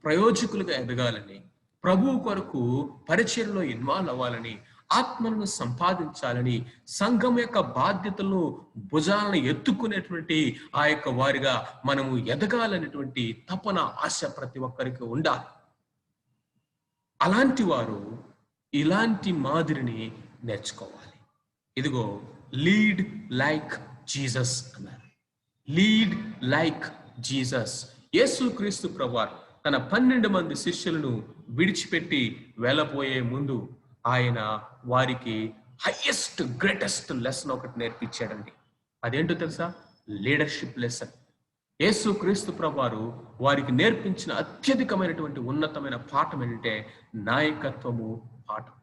ప్రయోజకులుగా ఎదగాలని, ప్రభువు కొరకు పరిచర్యలో ఇన్వాల్వ్ అవ్వాలని, ఆత్మలను సంపాదించాలని, సంఘం యొక్క బాధ్యతలను భుజాలను ఎత్తుకునేటువంటి ఆ యొక్క వారిగా మనము ఎదగాలనేటువంటి తపన, ఆశ ప్రతి ఒక్కరికి ఉండాలి. అలాంటి వారు ఇలాంటి మాదిరిని నేర్చుకోవాలి. ఇదిగో లీడ్ లైక్ జీసస్ అన్నారు. Lead like Jesus. యేసు క్రీస్తు ప్రభువారు తన 12 మంది శిష్యులను విడిచిపెట్టి వెళ్ళబోయే ముందు ఆయన వారికి హైయెస్ట్ గ్రేటెస్ట్ లెసన్ ఒకటి నేర్పించాడండి. అదేంటో తెలుసా? Leadership lesson. యేసు క్రీస్తు ప్రభువారు వారికి నేర్పించిన అత్యధికమైనటువంటి ఉన్నతమైన పాఠం ఏంటంటే నాయకత్వము పాఠం.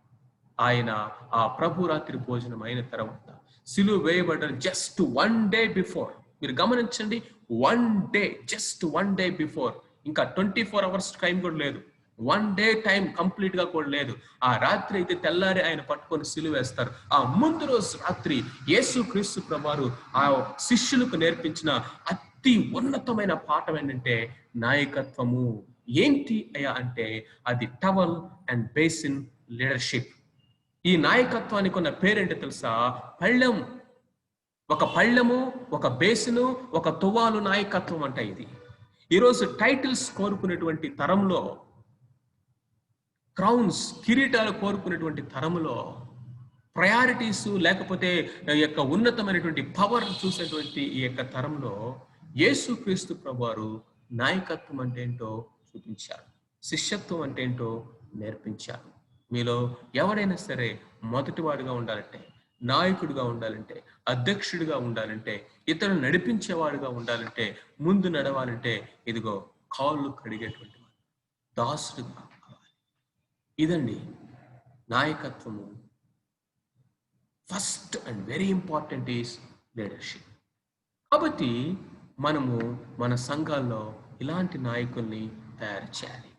ఆయన ఆ ప్రభు రాత్రి భోజనం అయిన తర్వాత సిలువ వేయబడ్డ జస్ట్ 1 day బిఫోర్, మీరు గమనించండి, 1 day, జస్ట్ 1 day బిఫోర్, ఇంకా 24 hours టైం కూడా లేదు, 1 day టైం కంప్లీట్ గా కూడా లేదు. ఆ రాత్రి అయితే తెల్లారి ఆయన పట్టుకొని సిలువ వేస్తారు. ఆ ముందు రోజు రాత్రి యేసు క్రీస్తు ప్రభువారు ఆ శిష్యులకు నేర్పించిన అతి ఉన్నతమైన పాఠం ఏంటంటే నాయకత్వము. ఏంటి అయ్యా అంటే అది టవల్ అండ్ బేసిన్ లీడర్షిప్. ఈ నాయకత్వానికి ఉన్న పేరేంటో తెలుసా? పళ్ళెం. ఒక పళ్ళెము, ఒక బేసిను, ఒక తువాలు నాయకత్వం అంట ఇది. ఈరోజు టైటిల్స్ కోరుకునేటువంటి తరంలో, క్రౌన్స్, కిరీటాలు కోరుకునేటువంటి తరంలో, ప్రయారిటీస్ లేకపోతే ఈ యొక్క ఉన్నతమైనటువంటి పవర్ చూసేటువంటి ఈ యొక్క తరంలో యేసు క్రీస్తు ప్రభువారు నాయకత్వం అంటే ఏంటో చూపించారు. శిష్యత్వం అంటే ఏంటో నేర్పించారు. మీలో ఎవరైనా సరే మొదటివాడుగా ఉండాలంటే, నాయకుడిగా ఉండాలంటే, అధ్యక్షుడిగా ఉండాలంటే, ఇతరులు నడిపించేవాడుగా ఉండాలంటే, ముందు నడవాలంటే ఇదిగో కాళ్ళు కడిగేటువంటి వాడు, దాసుడుగా కావాలి. ఇదండి నాయకత్వము. First and very important is leadership. కాబట్టి మనము మన సంఘాల్లో ఇలాంటి నాయకుల్ని తయారు చేయాలి.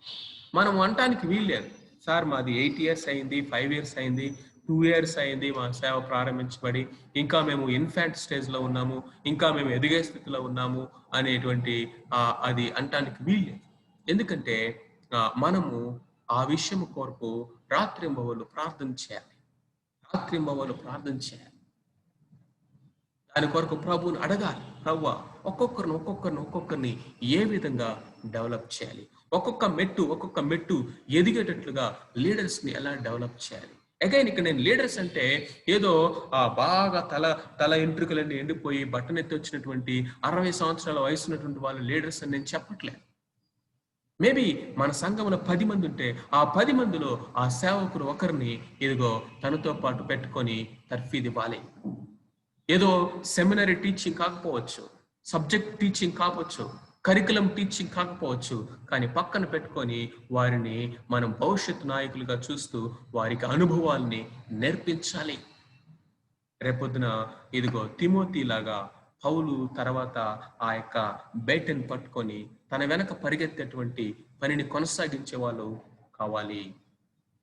మనం అనటానికి వీల్లేదు, సార్ మాది 8 years అయింది, 5 years అయింది, 2 years అయింది మా సేవ ప్రారంభించబడి, ఇంకా మేము ఇన్ఫాంట్ స్టేజ్లో ఉన్నాము, ఇంకా మేము ఎదిగే స్థితిలో ఉన్నాము అనేటువంటి అది అనటానికి వీల్లేదు. ఎందుకంటే మనము ఆ విషయం కొరకు రాత్రింబవళ్ళు ప్రార్థన చేయాలి. రాత్రింబవళ్ళు ప్రార్థన చేయాలి. దాని కొరకు ప్రభువుని అడగాలి. ప్రభువా, ఒక్కొక్కరిని ఏ విధంగా డెవలప్ చేయాలి, ఒక్కొక్క మెట్టు ఎదిగేటట్లుగా లీడర్స్ ని ఎలా డెవలప్ చేయాలి. అగైన్ ఇక్కడ నేను లీడర్స్ అంటే ఏదో బాగా తల ఎంట్రుకలన్నీ ఎండిపోయి బట్టనెత్తి వచ్చినటువంటి 60 సంవత్సరాల వయసు ఉన్నటువంటి వాళ్ళు లీడర్స్ అని నేను చెప్పట్లేదు. మేబీ మన సంఘంలో 10 మంది ఉంటే ఆ 10 మందిలో ఆ సేవకుడు ఒకరిని ఇదిగో తనతో పాటు పెట్టుకొని తర్ఫీదు ఇవ్వాలి. ఏదో సెమినరీ టీచింగ్ కాకపోవచ్చు, సబ్జెక్ట్ టీచింగ్ కావచ్చు, కరికులం టీచింగ్ కాకపోవచ్చు, కానీ పక్కన పెట్టుకొని వారిని మనం భవిష్యత్తు నాయకులుగా చూస్తూ వారికి అనుభవాల్ని నేర్పించాలి. రేపొద్దున ఇదిగో తిమోతి లాగా పౌలు తర్వాత ఆ యొక్క బేటను పట్టుకొని తన వెనక పరిగెత్తేటువంటి పనిని కొనసాగించే వాళ్ళు కావాలి.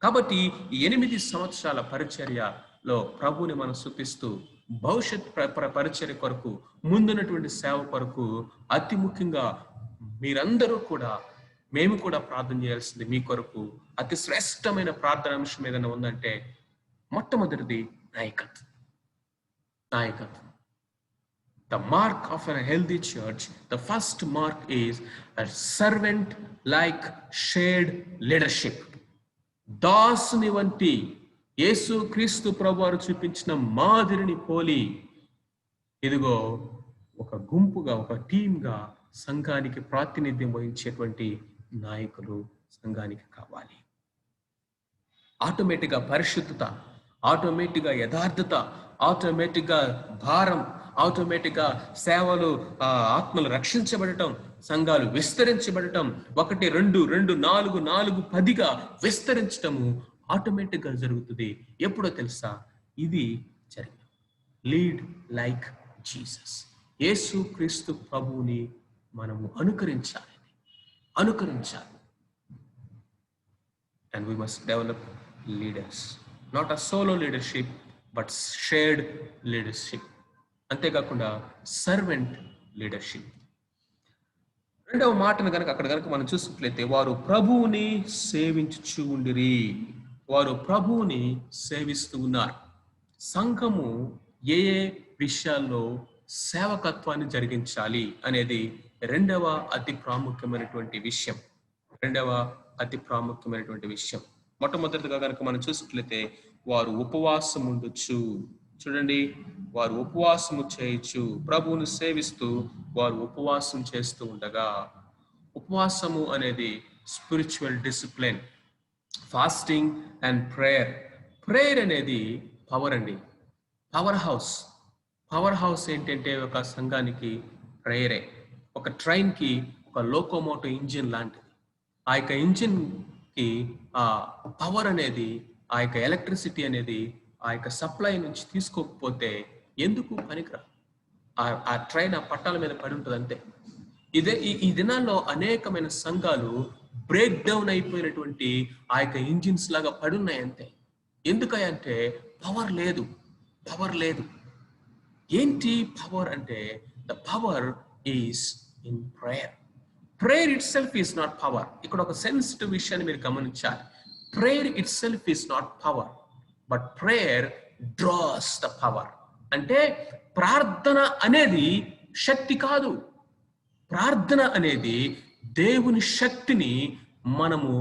కాబట్టి 8 సంవత్సరాల పరిచర్యలో ప్రభుని మనం స్తుతిస్తూ భవిష్యత్ పరిచర్య కొరకు, ముందున్నటువంటి సేవ కొరకు అతి ముఖ్యంగా మీరందరూ కూడా మేము కూడా ప్రార్థన చేయాల్సింది మీ కొరకు. అతి శ్రేష్టమైన ప్రార్థన అంశం ఏదైనా ఉందంటే మొట్టమొదటిది నాయకత్వం. నాయకత్వం. The mark of a healthy church, the first mark is a servant-like shared leadership. దాసుని వంటి యేసు క్రీస్తు ప్రభువారు చూపించిన మాదిరిని పోలి ఇదిగో ఒక గుంపుగా, ఒక టీమ్గా సంఘానికి ప్రాతినిధ్యం వహించేటువంటి నాయకులు సంఘానికి కావాలి. ఆటోమేటిక్గా పరిశుద్ధత, ఆటోమేటిక్గా యథార్థత, ఆటోమేటిక్గా భారం, ఆటోమేటిక్గా సేవలు, ఆత్మలు రక్షించబడటం, సంఘాలు విస్తరించబడటం, 1 2 2 4 4 10గా విస్తరించటము ఆటోమేటిక్గా జరుగుతుంది. ఎప్పుడో తెలుసా? ఇది జరిగింది. Lead like Jesus. యేసు క్రీస్తు ప్రభువుని మనము అనుకరించాలి. And we must develop leaders, not a solo leadership but shared leadership. అంతేకాకుండా సర్వెంట్ లీడర్షిప్. రెండవ మాటను కనుక మనం చూసినట్లయితే వారు ప్రభువుని సేవించుచు ఉండిరి. వారు ప్రభువుని సేవిస్తూ ఉన్నారు. సంఘము ఏ విషయాల్లో సేవకత్వాన్ని జరిగించాలి అనేది రెండవ అతి ప్రాముఖ్యమైనటువంటి విషయం. మొట్టమొదటిగా కనుక మనం చూసినట్లయితే వారు ఉపవాసం ఉండొచ్చు. చూడండి, వారు ఉపవాసము చేయొచ్చు. ప్రభువును సేవిస్తూ వారు ఉపవాసం చేస్తూ ఉండగా, ఉపవాసము అనేది spiritual discipline, fasting and prayer అనేది పవర్ అండి. పవర్ హౌస్ ఏంటంటే ఒక సంఘానికి ప్రేయరే. ఒక ట్రైన్కి ఒక లోకోమోటివ్ ఇంజిన్ లాంటిది. ఆ యొక్క ఇంజిన్కి ఆ పవర్ అనేది, ఆ యొక్క ఎలక్ట్రిసిటీ అనేది ఆ యొక్క సప్లై నుంచి తీసుకోకపోతే ఎందుకు పనికిరా? ఆ ట్రైన్ ఆ పట్టాల మీద పడి ఉంటుంది అంతే. ఈ దినాల్లో అనేకమైన సంఘాలు బ్రేక్ డౌన్ అయిపోయినటువంటి ఆ యొక్క ఇంజిన్స్ లాగా పడున్నాయి అంతే. ఎందుకంటే పవర్ లేదు. ఏంటి పవర్ అంటే? The power is in prayer itself is not power. ఇక్కడ ఒక సెన్సిటివ్ విషయాన్ని మీరు గమనించాలి. Prayer itself is not power, but prayer draws the power. అంటే ప్రార్థన అనేది శక్తి కాదు. ప్రార్థన అనేది దేవుని శక్తిని మనము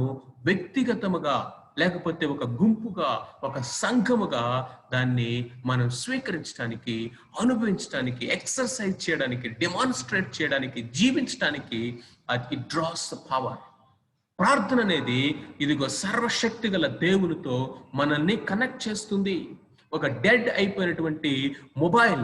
వ్యక్తిగతముగా, లేకపోతే ఒక గుంపుగా, ఒక సంఘముగా దాన్ని మనం స్వీకరించడానికి, అనుభవించడానికి, ఎక్సర్సైజ్ చేయడానికి, డెమాన్స్ట్రేట్ చేయడానికి, జీవించడానికి ఇట్ డ్రాస్ ద పవర్. ప్రార్థన అనేది ఇదిగో సర్వశక్తి గల దేవునితో మనల్ని కనెక్ట్ చేస్తుంది. ఒక డెడ్ అయిపోయినటువంటి మొబైల్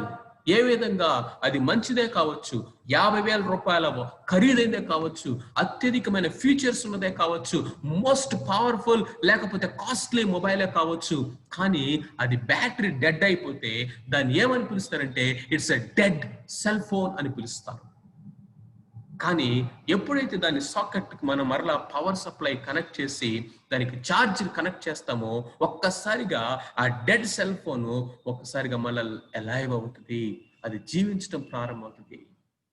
ఏ విధంగా అది మంచిదే కావచ్చు, 50,000 రూపాయల ఖరీదైందే కావచ్చు, అత్యధికమైన ఫీచర్స్ ఉన్నదే కావచ్చు, మోస్ట్ పవర్ఫుల్ లేకపోతే కాస్ట్లీ మొబైలే కావచ్చు, కానీ అది బ్యాటరీ డెడ్ అయిపోతే దాన్ని ఏమని పిలుస్తారంటే it's a dead cell phone అని పిలుస్తారు. కానీ ఎప్పుడైతే దాని సాకెట్కి మనం మరలా పవర్ సప్లై కనెక్ట్ చేసి దానికి ఛార్జర్ కనెక్ట్ చేస్తామో ఒక్కసారిగా ఆ డెడ్ సెల్ ఫోన్ ఒక్కసారిగా మళ్ళీ అలైవ్ అవుతుంది. అది జీవించడం ప్రారంభమవుతుంది.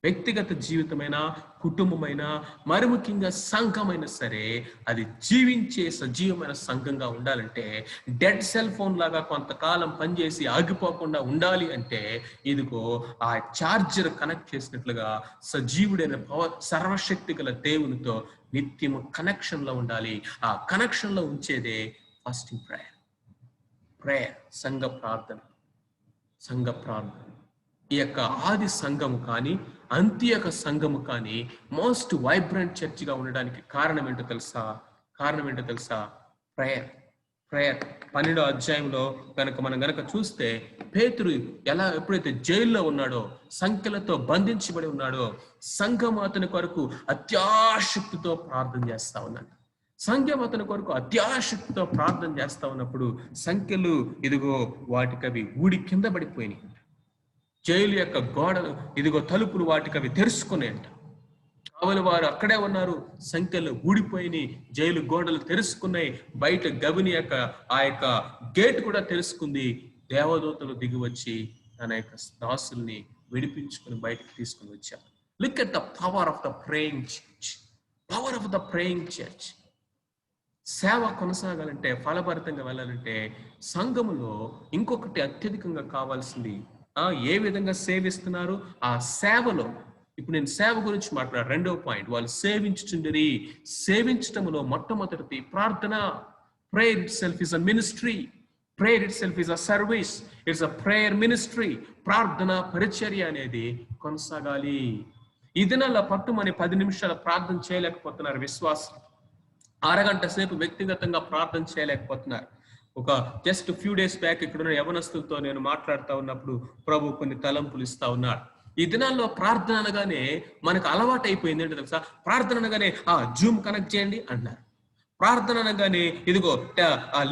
వ్యక్తిగత జీవితమైనా, కుటుంబమైనా, మరి ముఖ్యంగా సంఘమైనా సరే అది జీవించే సజీవమైన సంఘంగా ఉండాలంటే, డెడ్ సెల్ ఫోన్ లాగా కొంతకాలం పనిచేసి ఆగిపోకుండా ఉండాలి అంటే ఇదిగో ఆ ఛార్జర్ కనెక్ట్ చేసినట్లుగా సజీవుడైన సర్వశక్తి గల దేవునితో నిత్యము కనెక్షన్లో ఉండాలి. ఆ కనెక్షన్లో ఉంచేదే ఫాస్టింగ్ ప్రేయర్, సంఘ ప్రార్థన. ఈ యొక్క ఆది సంఘము కానీ, అంత్యక సంఘము కానీ మోస్ట్ వైబ్రెంట్ చర్చిగా ఉండడానికి కారణం ఏంటో తెలుసా? ప్రేయర్. 12వ అధ్యాయంలో మనం గనక చూస్తే, పేతురు ఎప్పుడైతే జైల్లో ఉన్నాడో, సంఖ్యలతో బంధించబడి ఉన్నాడో, సంఘం అతని కొరకు అత్యాశక్తితో ప్రార్థన చేస్తా ఉన్నాడు. సంఘం అతని కొరకు అత్యాశక్తితో ప్రార్థన చేస్తా ఉన్నప్పుడు సంఖ్యలు ఇదిగో వాటికవి ఊడి కింద పడిపోయినాయి. జైలు యొక్క గోడలు ఇదిగో తలుపులు వాటికవి తెరుచుకునేంట. కావలి వారు అక్కడే ఉన్నారు, సంఖ్యలు ఊడిపోయినాయి, జైలు గోడలు తెరుచుకున్నాయి, బయట గవిని యొక్క ఆ యొక్క గేట్ కూడా తెరుచుకుంది. దేవదూతలు దిగి వచ్చి తన యొక్క దాసుల్ని విడిపించుకుని బయటకు తీసుకుని వచ్చారు. Look at the power of the praying church. Power of the praying church. సేవ కొనసాగాలంటే, ఫలభరితంగా వెళ్ళాలంటే సంఘములో ఇంకొకటి అత్యధికంగా కావాల్సింది ఏ విధంగా సేవిస్తున్నారు ఆ సేవలో. ఇప్పుడు నేను సేవ గురించి మాట్లాడాను. రెండవ పాయింట్, వాళ్ళు సేవించుచుండిరి. సేవించటంలో మొట్టమొదటిది ప్రార్థన. Prayer it self is a ministry. Prayer it self is a service. It's a prayer ministry. ప్రార్థన పరిచర్య అనేది కొనసాగాలి. ఈ దినాల్లో పట్టుమని 10 నిమిషాల ప్రార్థన చేయలేకపోతున్నారు విశ్వాసం. అరగంట సేపు వ్యక్తిగతంగా ప్రార్థన చేయలేకపోతున్నారు. ఒక జస్ట్ ఫ్యూ డేస్ బ్యాక్ ఇక్కడ యవనస్తులతో నేను మాట్లాడుతూ ఉన్నప్పుడు ప్రభు కొన్ని తలంపులు ఇస్తా ఉన్నాడు. ఈ దినాల్లో ప్రార్థన అనగానే మనకు అలవాటు అయిపోయింది ఏంటో తెలుసా? ప్రార్థన అనగానే జూమ్ కనెక్ట్ చేయండి అన్నారు. ప్రార్థన అనగానే ఇదిగో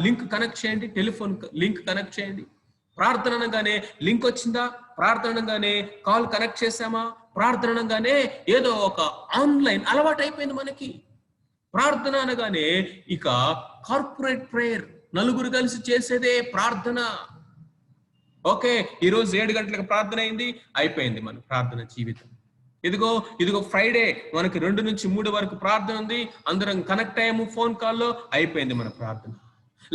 లింక్ కనెక్ట్ చేయండి, టెలిఫోన్ లింక్ కనెక్ట్ చేయండి. ప్రార్థన అనగానే లింక్ వచ్చిందా, ప్రార్థన అనగానే కాల్ కనెక్ట్ చేసామా, ప్రార్థన అనగానే ఏదో ఒక ఆన్లైన్ అలవాటు అయిపోయింది మనకి. ప్రార్థన అనగానే ఇక కార్పొరేట్ ప్రేయర్, నలుగురు కలిసి చేసేదే ప్రార్థన. ఓకే, ఈరోజు 7 గంటలకు ప్రార్థన అయింది, అయిపోయింది మన ప్రార్థన జీవితం. ఇదిగో ఫ్రైడే మనకి 2 నుంచి 3 వరకు ప్రార్థన ఉంది, అందరం కనెక్ట్ అయ్యాము ఫోన్ కాల్లో, అయిపోయింది మన ప్రార్థన.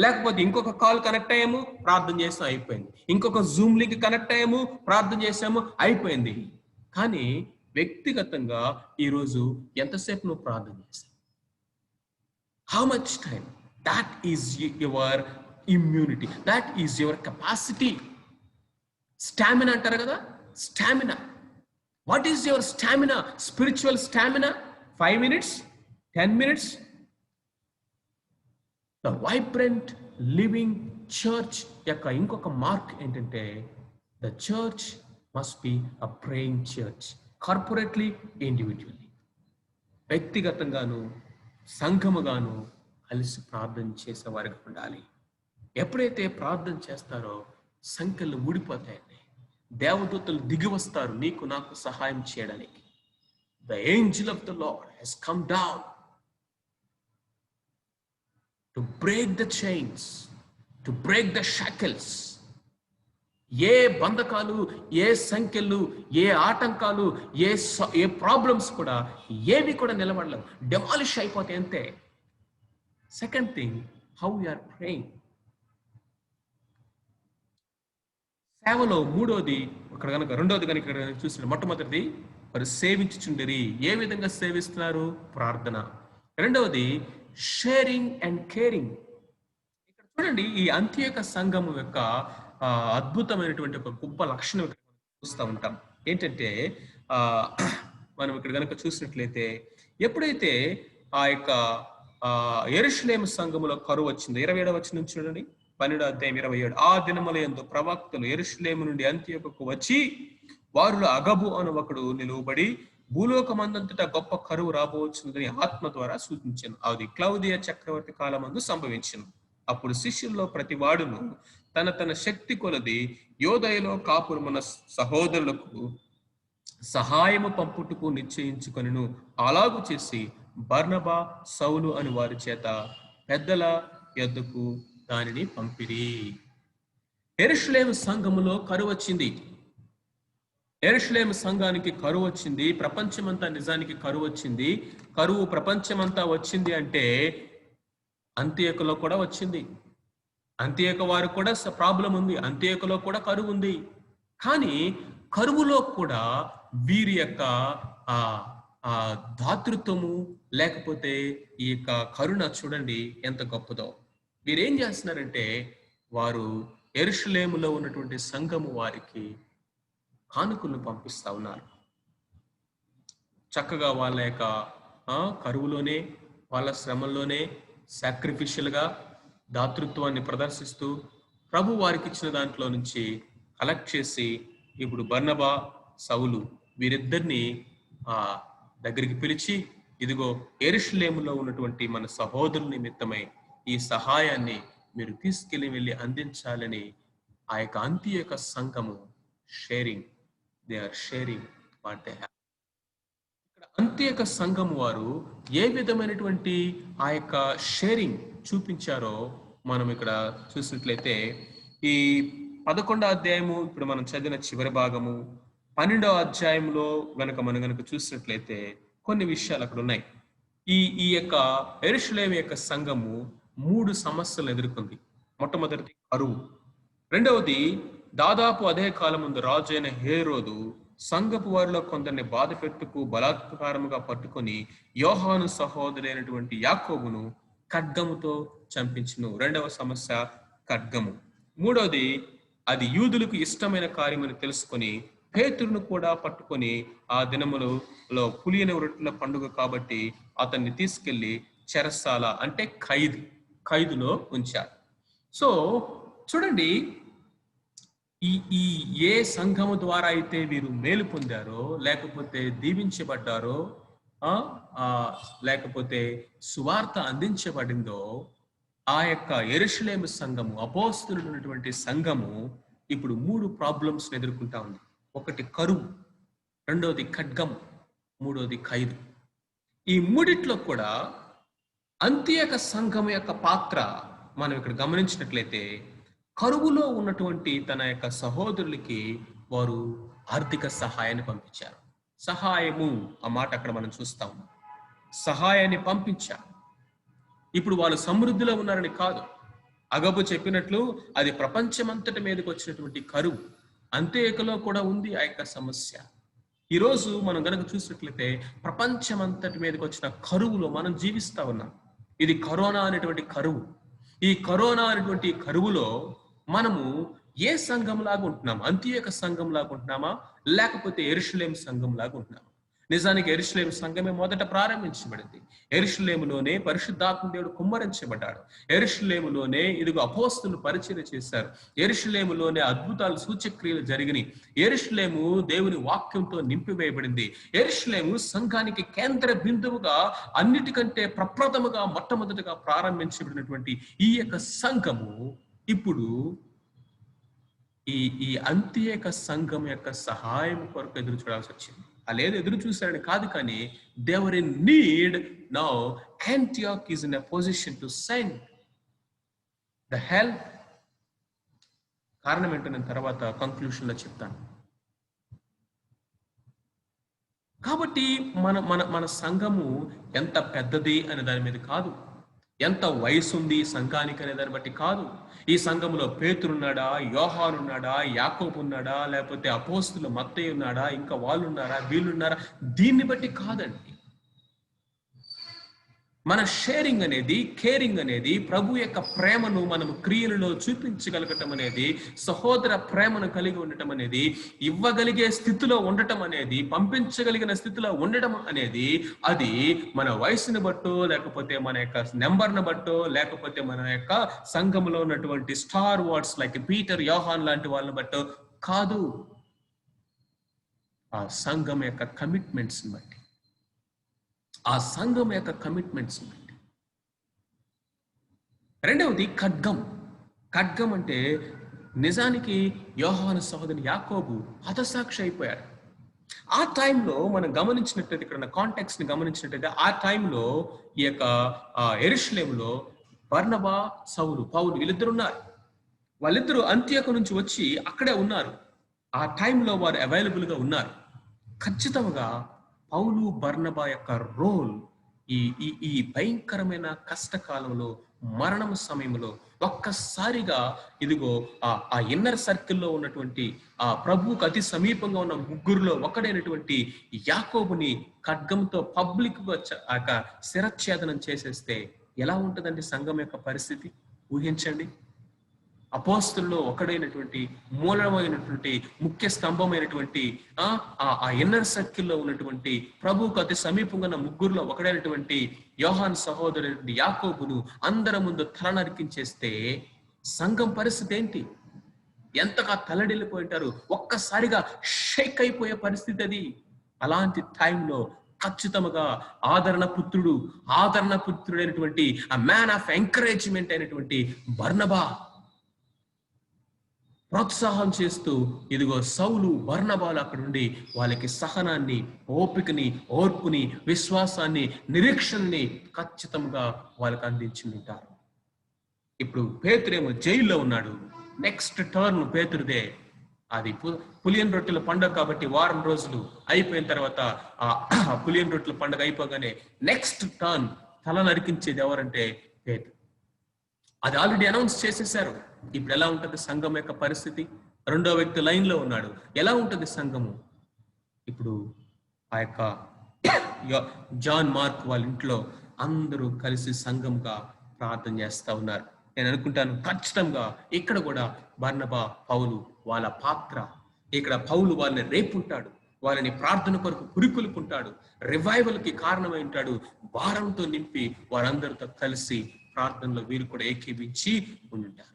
లేకపోతే ఇంకొక కాల్ కనెక్ట్ అయ్యాము, ప్రార్థన చేసాం, అయిపోయింది. ఇంకొక జూమ్ లింక్ కనెక్ట్ అయ్యాము, ప్రార్థన చేసాము, అయిపోయింది. కానీ వ్యక్తిగతంగా ఈరోజు ఎంతసేపు నువ్వు ప్రార్థన చేస్తావు? How much time? That is your immunity. That is your capacity. Stamina అంటారు కదా, stamina. What is your stamina? Spiritual stamina? 5 minutes? 10 minutes? The vibrant living church యొక్క ఇంకొక మార్క్ ఏంటంటే the church must be a praying church. Corporately, individually. వ్యక్తిగతంగాను సంఘముగాను కలిసి ప్రార్థన చేసే వారికి ఉండాలి. ఎప్పుడైతే ప్రార్థన చేస్తారో సంఖ్యలు ఊడిపోతాయండి. దేవదూతలు దిగి వస్తారు నీకు నాకు సహాయం చేయడానికి. The angel of the Lord has come down to break the chains, to break the shackles. ఏ బంధకాలు, ఏ సంఖ్యలు, ఏ ఆటంకాలు, ఏ ప్రాబ్లమ్స్ కూడా ఏవి కూడా నిలబడలేవు, డెమాలిష్ అయిపోతాయి అంతే. Second thing, how we are praying. సేవలో మూడోది రెండోది కనుక ఇక్కడ చూసిన మొట్టమొదటిది వారు సేవించుచుండిరి. ఏ విధంగా సేవిస్తున్నారు? ప్రార్థన. రెండవది షేరింగ్ అండ్ కేరింగ్. ఇక్కడ చూడండి, ఈ అంత్యోక సంఘము యొక్క అద్భుతమైనటువంటి ఒక గొప్ప లక్షణం ఇక్కడ చూస్తూ ఉంటాం. ఏంటంటే మనం ఇక్కడ కనుక చూసినట్లయితే, ఎప్పుడైతే ఆ యొక్క యెరూషలేము సంఘములో కరువు వచ్చిందో, 27వ వచనం చూడండి, 12వ అధ్యాయం 27. ఆ దినముల యందు ప్రవక్తలు యెరూషలేము నుండి అంత్యోకకు వచ్చి వారిలో అగబు అను ఒకడు నిలువబడి భూలోకమందంతటా గొప్ప కరువు రాబోచున్నదని ఆత్మ ద్వారా సూచించాను. అది క్లౌదియ చక్రవర్తి కాలమందు సంభవించను. అప్పుడు శిష్యుల్లో ప్రతి వాడును తన తన శక్తి కొలది యోదయలో కాపురమున్న సహోదరులకు సహాయము పంపుటకు నిశ్చయించుకొనిను. అలాగు చేసి బర్నబా, సౌలు అని వారి చేత పెద్దల యొద్దకు దానిని పంపిరి. యెరూషలేము సంఘములో కరువు వచ్చింది. యెరూషలేము సంఘానికి కరువు వచ్చింది. ప్రపంచమంతా నిజానికి కరువు వచ్చింది. కరువు ప్రపంచమంతా వచ్చింది అంటే అంత్యోకలో కూడా వచ్చింది. అంత్యోక వారు కూడా ప్రాబ్లం ఉంది, అంత్యోకలో కూడా కరువు ఉంది. కానీ కరువులో కూడా వీరి యొక్క దాతృత్వము లేకపోతే ఈ యొక్క కరుణ చూడండి ఎంత గొప్పదో. వీరేం చేస్తున్నారంటే, వారు యెరూషలేములో ఉన్నటువంటి సంఘము వారికి కానుకలను పంపిస్తా ఉన్నారు. చక్కగా వాళ్ళ యొక్క కరువులోనే, వాళ్ళ శ్రమల్లోనే సాక్రిఫిషియల్ గా దాతృత్వాన్ని ప్రదర్శిస్తూ ప్రభు వారికి ఇచ్చిన దాంట్లో నుంచి కలెక్ట్ చేసి, ఇప్పుడు బర్నబా, సౌలు వీరిద్దరిని దగ్గరికి పిలిచి, ఇదిగో యెరూషలేములో ఉన్నటువంటి మన సహోదరుల నిమిత్తమై ఈ సహాయాన్ని మీరు తీసుకెళ్లి వెళ్ళి అందించాలని ఆ యొక్క అంత్యోక సంఘము sharing, they are sharing what they have. ఇక్కడ అంత్యోక సంఘము వారు ఏ విధమైనటువంటి ఆ యొక్క షేరింగ్ చూపించారో మనం ఇక్కడ చూసినట్లయితే, ఈ 11వ అధ్యాయము ఇప్పుడు మనం చదివిన చివరి భాగము, 12వ అధ్యాయంలో మనం చూసినట్లయితే కొన్ని విషయాలు అక్కడ ఉన్నాయి. ఈ యొక్క యెరూషలేము యొక్క సంఘము 3 సమస్యలు ఎదుర్కొంది. మొట్టమొదటిది కరువు, రెండవది దాదాపు అదే కాలం ముందు రాజు అయిన హేరోదు సంఘపు వారిలో కొందరిని బాధ పెట్టుకు బలాత్కారముగా పట్టుకొని యోహాను సహోదరైనటువంటి యాకోబును ఖడ్గముతో చంపించును. రెండవ సమస్య ఖడ్గము. మూడవది, అది యూదులకు ఇష్టమైన కార్యమని తెలుసుకొని పేతురును కూడా పట్టుకొని ఆ దినములలో పులియని రొట్టెల పండుగ కాబట్టి అతన్ని తీసుకెళ్లి చెరసాల అంటే ఖైదులో ఉంచారు. సో చూడండి, ఈ ఏ సంఘము ద్వారా అయితే వీరు మేలు పొందారో, లేకపోతే దీవించబడ్డారో, లేకపోతే సువార్త అందించబడిందో, ఆ యొక్క యెరూషలేము సంఘము, అపోస్తలులు ఉన్నటువంటి సంఘము ఇప్పుడు 3 ప్రాబ్లమ్స్ ఎదుర్కొంటా ఉంది. ఒకటి కరువు, రెండవది ఖడ్గం, మూడవది ఖైదు. ఈ మూడిట్లో కూడా అంత్యక సంఘం యొక్క పాత్ర మనం ఇక్కడ గమనించినట్లయితే, కరువులో ఉన్నటువంటి తన యొక్క సహోదరులకి వారు ఆర్థిక సహాయాన్ని పంపించారు. సహాయము ఆ మాట అక్కడ మనం చూస్తాం. సహాయాన్ని పంపించారు. ఇప్పుడు వాళ్ళు సమృద్ధిలో ఉన్నారని కాదు. అగబు చెప్పినట్లు అది ప్రపంచమంతటి మీదకి వచ్చినటువంటి కరువు. అంత్యకలో కూడా ఉంది ఆ యొక్క సమస్య. ఈరోజు మనం గనక చూసినట్లయితే ప్రపంచమంతటి మీదకి వచ్చిన కరువులో మనం జీవిస్తా ఉన్నాం. ఇది కరోనా అనేటువంటి కరువు. ఈ కరోనా అనేటువంటి కరువులో మనము ఏ సంఘం లాగా ఉంటున్నాం? అంత్యక సంఘం లాగా ఉంటున్నామా, లేకపోతే యెరూషలేము సంఘం లాగా ఉంటున్నామా? నిజానికి యెరూషలేము సంఘమే మొదట ప్రారంభించబడింది. యెరూషలేములోనే పరిశుద్ధాత్మ దేవుడు కుమ్మరించబడ్డాడు. యెరూషలేములోనే ఇదిగో అపోస్తలులు పరిచర్య చేశారు. యెరూషలేములోనే అద్భుతాలు, సూచక్రియలు జరిగినాయి. యెరూషలేము దేవుని వాక్యంతో నింపివేయబడింది. యెరూషలేము సంఘానికి కేంద్ర బిందువుగా, అన్నిటికంటే ప్రప్రథముగా, మొట్టమొదటిగా ప్రారంభించబడినటువంటి ఈ యొక్క సంఘము ఇప్పుడు ఈ అంత్యక సంఘం యొక్క సహాయం కొరకు ఎదురు చూడాల్సి వచ్చింది. లేదు ఎదురు చూశారని కాదు, కానీ they were in need. Now Antioch is in a position to send the help. కారణం ఏంటో నేను తర్వాత కంక్లూషన్ లో చెప్తాను. కాబట్టి మన మన మన సంఘము ఎంత పెద్దది అనే దాని మీద కాదు, ఎంత వయసు ఉంది సంఘానికి అనే దాన్ని బట్టి కాదు, ఈ సంఘంలో పేతురున్నాడా, యోహాను ఉన్నాడా, యాకోబు ఉన్నాడా, లేకపోతే అపోస్తలులు మత్తయి ఉన్నాడా, ఇంకా వాళ్ళు ఉన్నారా, వీళ్ళున్నారా, దీన్ని బట్టి కాదండి. మన షేరింగ్ అనేది, కేరింగ్ అనేది, ప్రభు యొక్క ప్రేమను మనం క్రియలలో చూపించగలగటం అనేది, సహోదర ప్రేమను కలిగి ఉండటం అనేది, ఇవ్వగలిగే స్థితిలో ఉండటం అనేది, పంపించగలిగిన స్థితిలో ఉండటం అనేది, అది మన వయసుని బట్టో, లేకపోతే మన యొక్క నెంబర్ను బట్టో, లేకపోతే మన యొక్క సంఘంలో ఉన్నటువంటి స్టార్ వార్డ్స్ లైక్ పీటర్, యోహాన్ లాంటి వాళ్ళని బట్టో కాదు. ఆ సంఘం యొక్క కమిట్మెంట్స్ బట్టి, ఆ సంఘం యొక్క కమిట్మెంట్స్ బట్టి. రెండవది ఖడ్గం. ఖడ్గం అంటే నిజానికి యోహాను సహోదరుని యాకోబు హతసాక్షి అయిపోయాడు. ఆ టైంలో మనం గమనించినట్లయితే, ఇక్కడ కాంటెక్స్ట్ ని గమనించినట్లయితే, ఆ టైంలో ఈ యొక్క యెరూషలేములో బర్నబా, పౌలు వీళ్ళిద్దరు ఉన్నారు. వాళ్ళిద్దరూ అంత్యకు నుంచి వచ్చి అక్కడే ఉన్నారు. ఆ టైంలో వారు అవైలబుల్ గా ఉన్నారు. ఖచ్చితంగా పౌలు, బర్నబా యొక్క రోల్ ఈ భయంకరమైన కష్టకాలంలో, మరణం సమయంలో ఒక్కసారిగా ఇదిగో ఆ ఇన్నర్ సర్కిల్లో ఉన్నటువంటి ఆ ప్రభువుకు అతి సమీపంగా ఉన్న ముగ్గురులో ఒకడైనటువంటి యాకోబుని ఖడ్గంతో పబ్లిక్ గా శిరచ్ఛేదనం చేసేస్తే ఎలా ఉంటుందండి సంఘం యొక్క పరిస్థితి? ఊహించండి. అపోస్తలుల్లో ఒకడైనటువంటి, మూలమైనటువంటి, ముఖ్య స్తంభమైనటువంటి, ఆ ఇన్నర్ సర్కిల్లో ఉన్నటువంటి, ప్రభువుకు అతి సమీపంగా ఉన్న ముగ్గురులో ఒకడైనటువంటి యోహాను సహోదరుడు యాకోబును అందరి ముందు తల నరికించేస్తే సంఘం పరిస్థితి ఏంటి? ఎంతగా తలడిల్లిపోయింటారు, ఒక్కసారిగా షేక్ అయిపోయే పరిస్థితి అది. అలాంటి టైంలో ఖచ్చితంగా ఆదరణ పుత్రుడైనటువంటి ఆ మ్యాన్ ఆఫ్ ఎంకరేజ్మెంట్ అయినటువంటి బర్నబా ప్రోత్సాహం చేస్తూ, ఇదిగో సౌలు, బర్నబాలు అక్కడ ఉండి వాళ్ళకి సహనాన్ని, ఓపికని, ఓర్పుని, విశ్వాసాన్ని, నిరీక్షణని ఖచ్చితంగా వాళ్ళకి అందించి ఉంటారు. ఇప్పుడు పేతురేమో జైల్లో ఉన్నాడు. నెక్స్ట్ టర్న్ పేతురుదే. అది పులియన్ రొట్టెల పండుగ కాబట్టి వారం రోజులు అయిపోయిన తర్వాత ఆ పులియన్ రొట్టెల పండుగ అయిపోగానే నెక్స్ట్ టర్న్ తల నరికించేది ఎవరంటే పేతురు. అది ఆల్రెడీ అనౌన్స్ చేసేసారు. ఇప్పుడు ఎలా ఉంటుంది సంఘం యొక్క పరిస్థితి? రెండో వ్యక్తి లైన్ లో ఉన్నాడు. ఎలా ఉంటుంది సంఘము? ఇప్పుడు ఆ యొక్క జాన్ మార్క్ వాళ్ళ ఇంట్లో అందరూ కలిసి సంఘంగా ప్రార్థన చేస్తా ఉన్నారు. నేను అనుకుంటాను ఖచ్చితంగా ఇక్కడ కూడా బర్నబా, పౌలు వాళ్ళ పాత్ర. ఇక్కడ పౌలు వాళ్ళని రేపుంటాడు, వాళ్ళని ప్రార్థన కొరకు పురికొల్పుంటాడు, రివైవల్ కి కారణమై ఉంటాడు. భారంతో నింపి వారందరితో కలిసి ప్రార్థనలో వీరు కూడా ఏకీభించి ఉండుంటారు.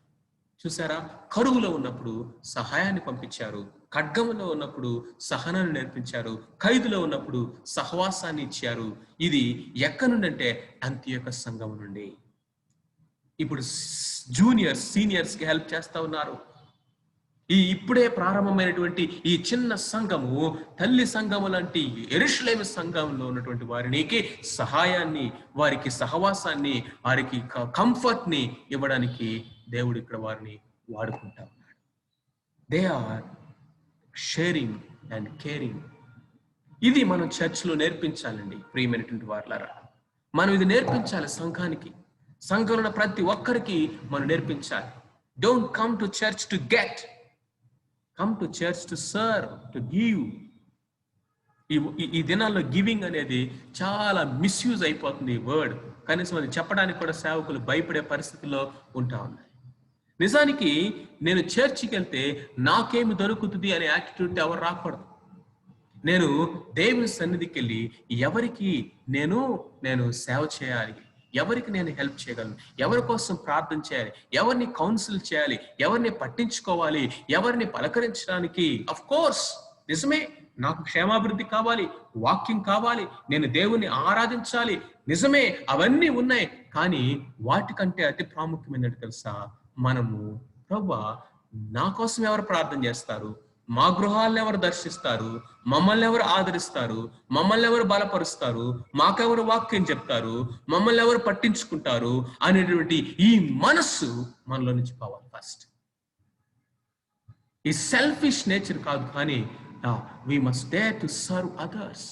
చూసారా, కరువులో ఉన్నప్పుడు సహాయాన్ని పంపించారు, ఖడ్గములో ఉన్నప్పుడు సహనాన్ని నేర్పించారు, ఖైదులో ఉన్నప్పుడు సహవాసాన్ని ఇచ్చారు. ఇది ఎక్కడి నుండి అంటే అంత్యోక సంఘం నుండి. ఇప్పుడు జూనియర్స్ సీనియర్స్ కి హెల్ప్ చేస్తా ఉన్నారు. ఈ ఇప్పుడే ప్రారంభమైనటువంటి ఈ చిన్న సంఘము తల్లి సంఘము లాంటి యెరూషలేము సంఘంలో ఉన్నటువంటి వారికి సహాయాన్ని, వారికి సహవాసాన్ని, వారికి కంఫర్ట్ ని ఇవ్వడానికి దేవుడు ఇక్కడ వారిని వాడుకుంటా ఉన్నాడు. They are sharing and caring. ఇది మనం చర్చ్లో నేర్పించాలండి ప్రియమైనటువంటి వారులారా. మనం ఇది నేర్పించాలి సంఘానికి. సంఘంలో ప్రతి ఒక్కరికి మనం నేర్పించాలి. Don't come to church to get, come to church to serve, to give. ఈ దినాల్లో గివింగ్ అనేది చాలా మిస్యూజ్ అయిపోతుంది ఈ వర్డ్. కనీసం అది చెప్పడానికి కూడా సేవకులు భయపడే పరిస్థితుల్లో ఉంటా ఉన్నాయి. నిజానికి నేను చర్చికి వెళ్తే నాకేమి దొరుకుతుంది అనే యాటిట్యూడ్ ఎవరు రాకూడదు. నేను దేవుని సన్నిధికి వెళ్ళి ఎవరికి నేను సేవ చేయాలి, ఎవరికి నేను హెల్ప్ చేయగలను, ఎవరి కోసం ప్రార్థన చేయాలి, ఎవరిని కౌన్సిల్ చేయాలి, ఎవరిని పట్టించుకోవాలి, ఎవరిని పలకరించడానికి. అఫ్ కోర్స్ నిజమే, నాకు క్షేమాభివృద్ధి కావాలి, వాక్యం కావాలి, నేను దేవుణ్ణి ఆరాధించాలి, నిజమే అవన్నీ ఉన్నాయి. కానీ వాటికంటే అతి ప్రాముఖ్యమైనది తెలుసా, మనము ప్రభువా నా కోసం ఎవరు ప్రార్థన చేస్తారు, మా గృహాలను ఎవరు దర్శిస్తారు, మమ్మల్ని ఎవరు ఆదరిస్తారు, మమ్మల్ని ఎవరు బలపరుస్తారు, మాకెవరు వాక్యం చెప్తారు, మమ్మల్ని ఎవరు పట్టించుకుంటారు అనేటువంటి ఈ మనస్సు మనలో నుంచి పోవాలి. ఫస్ట్ ఈ సెల్ఫిష్ నేచర్ కాదు, కానీ we must dare to serve others.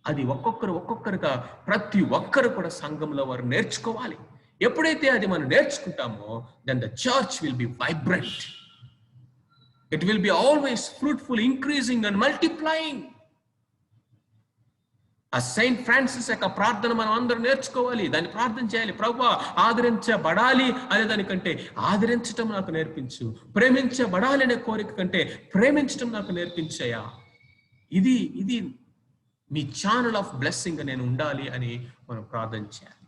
అది ఒక్కొక్కరుగా ప్రతి ఒక్కరు కూడా సంఘంలో వారు నేర్చుకోవాలి. ఎప్పుడైతే అది మనం నేర్చుకుంటామో then the church will be vibrant. It will be always fruitful, increasing and multiplying. ఆ సెయింట్ ఫ్రాన్సిస్ యొక్క ప్రార్థన మనం అందరూ నేర్చుకోవాలి, దాన్ని ప్రార్థన చేయాలి. ప్రభువా ఆదరించబడాలి అనే దానికంటే ఆదరించటం నాకు నేర్పించు, ప్రేమించబడాలి అనే కోరిక కంటే ప్రేమించటం నాకు నేర్పించయా. ఇది మీ ఛానల్ ఆఫ్ బ్లెస్సింగ్ నేను ఉండాలి అని మనం ప్రార్థన చేయాలి.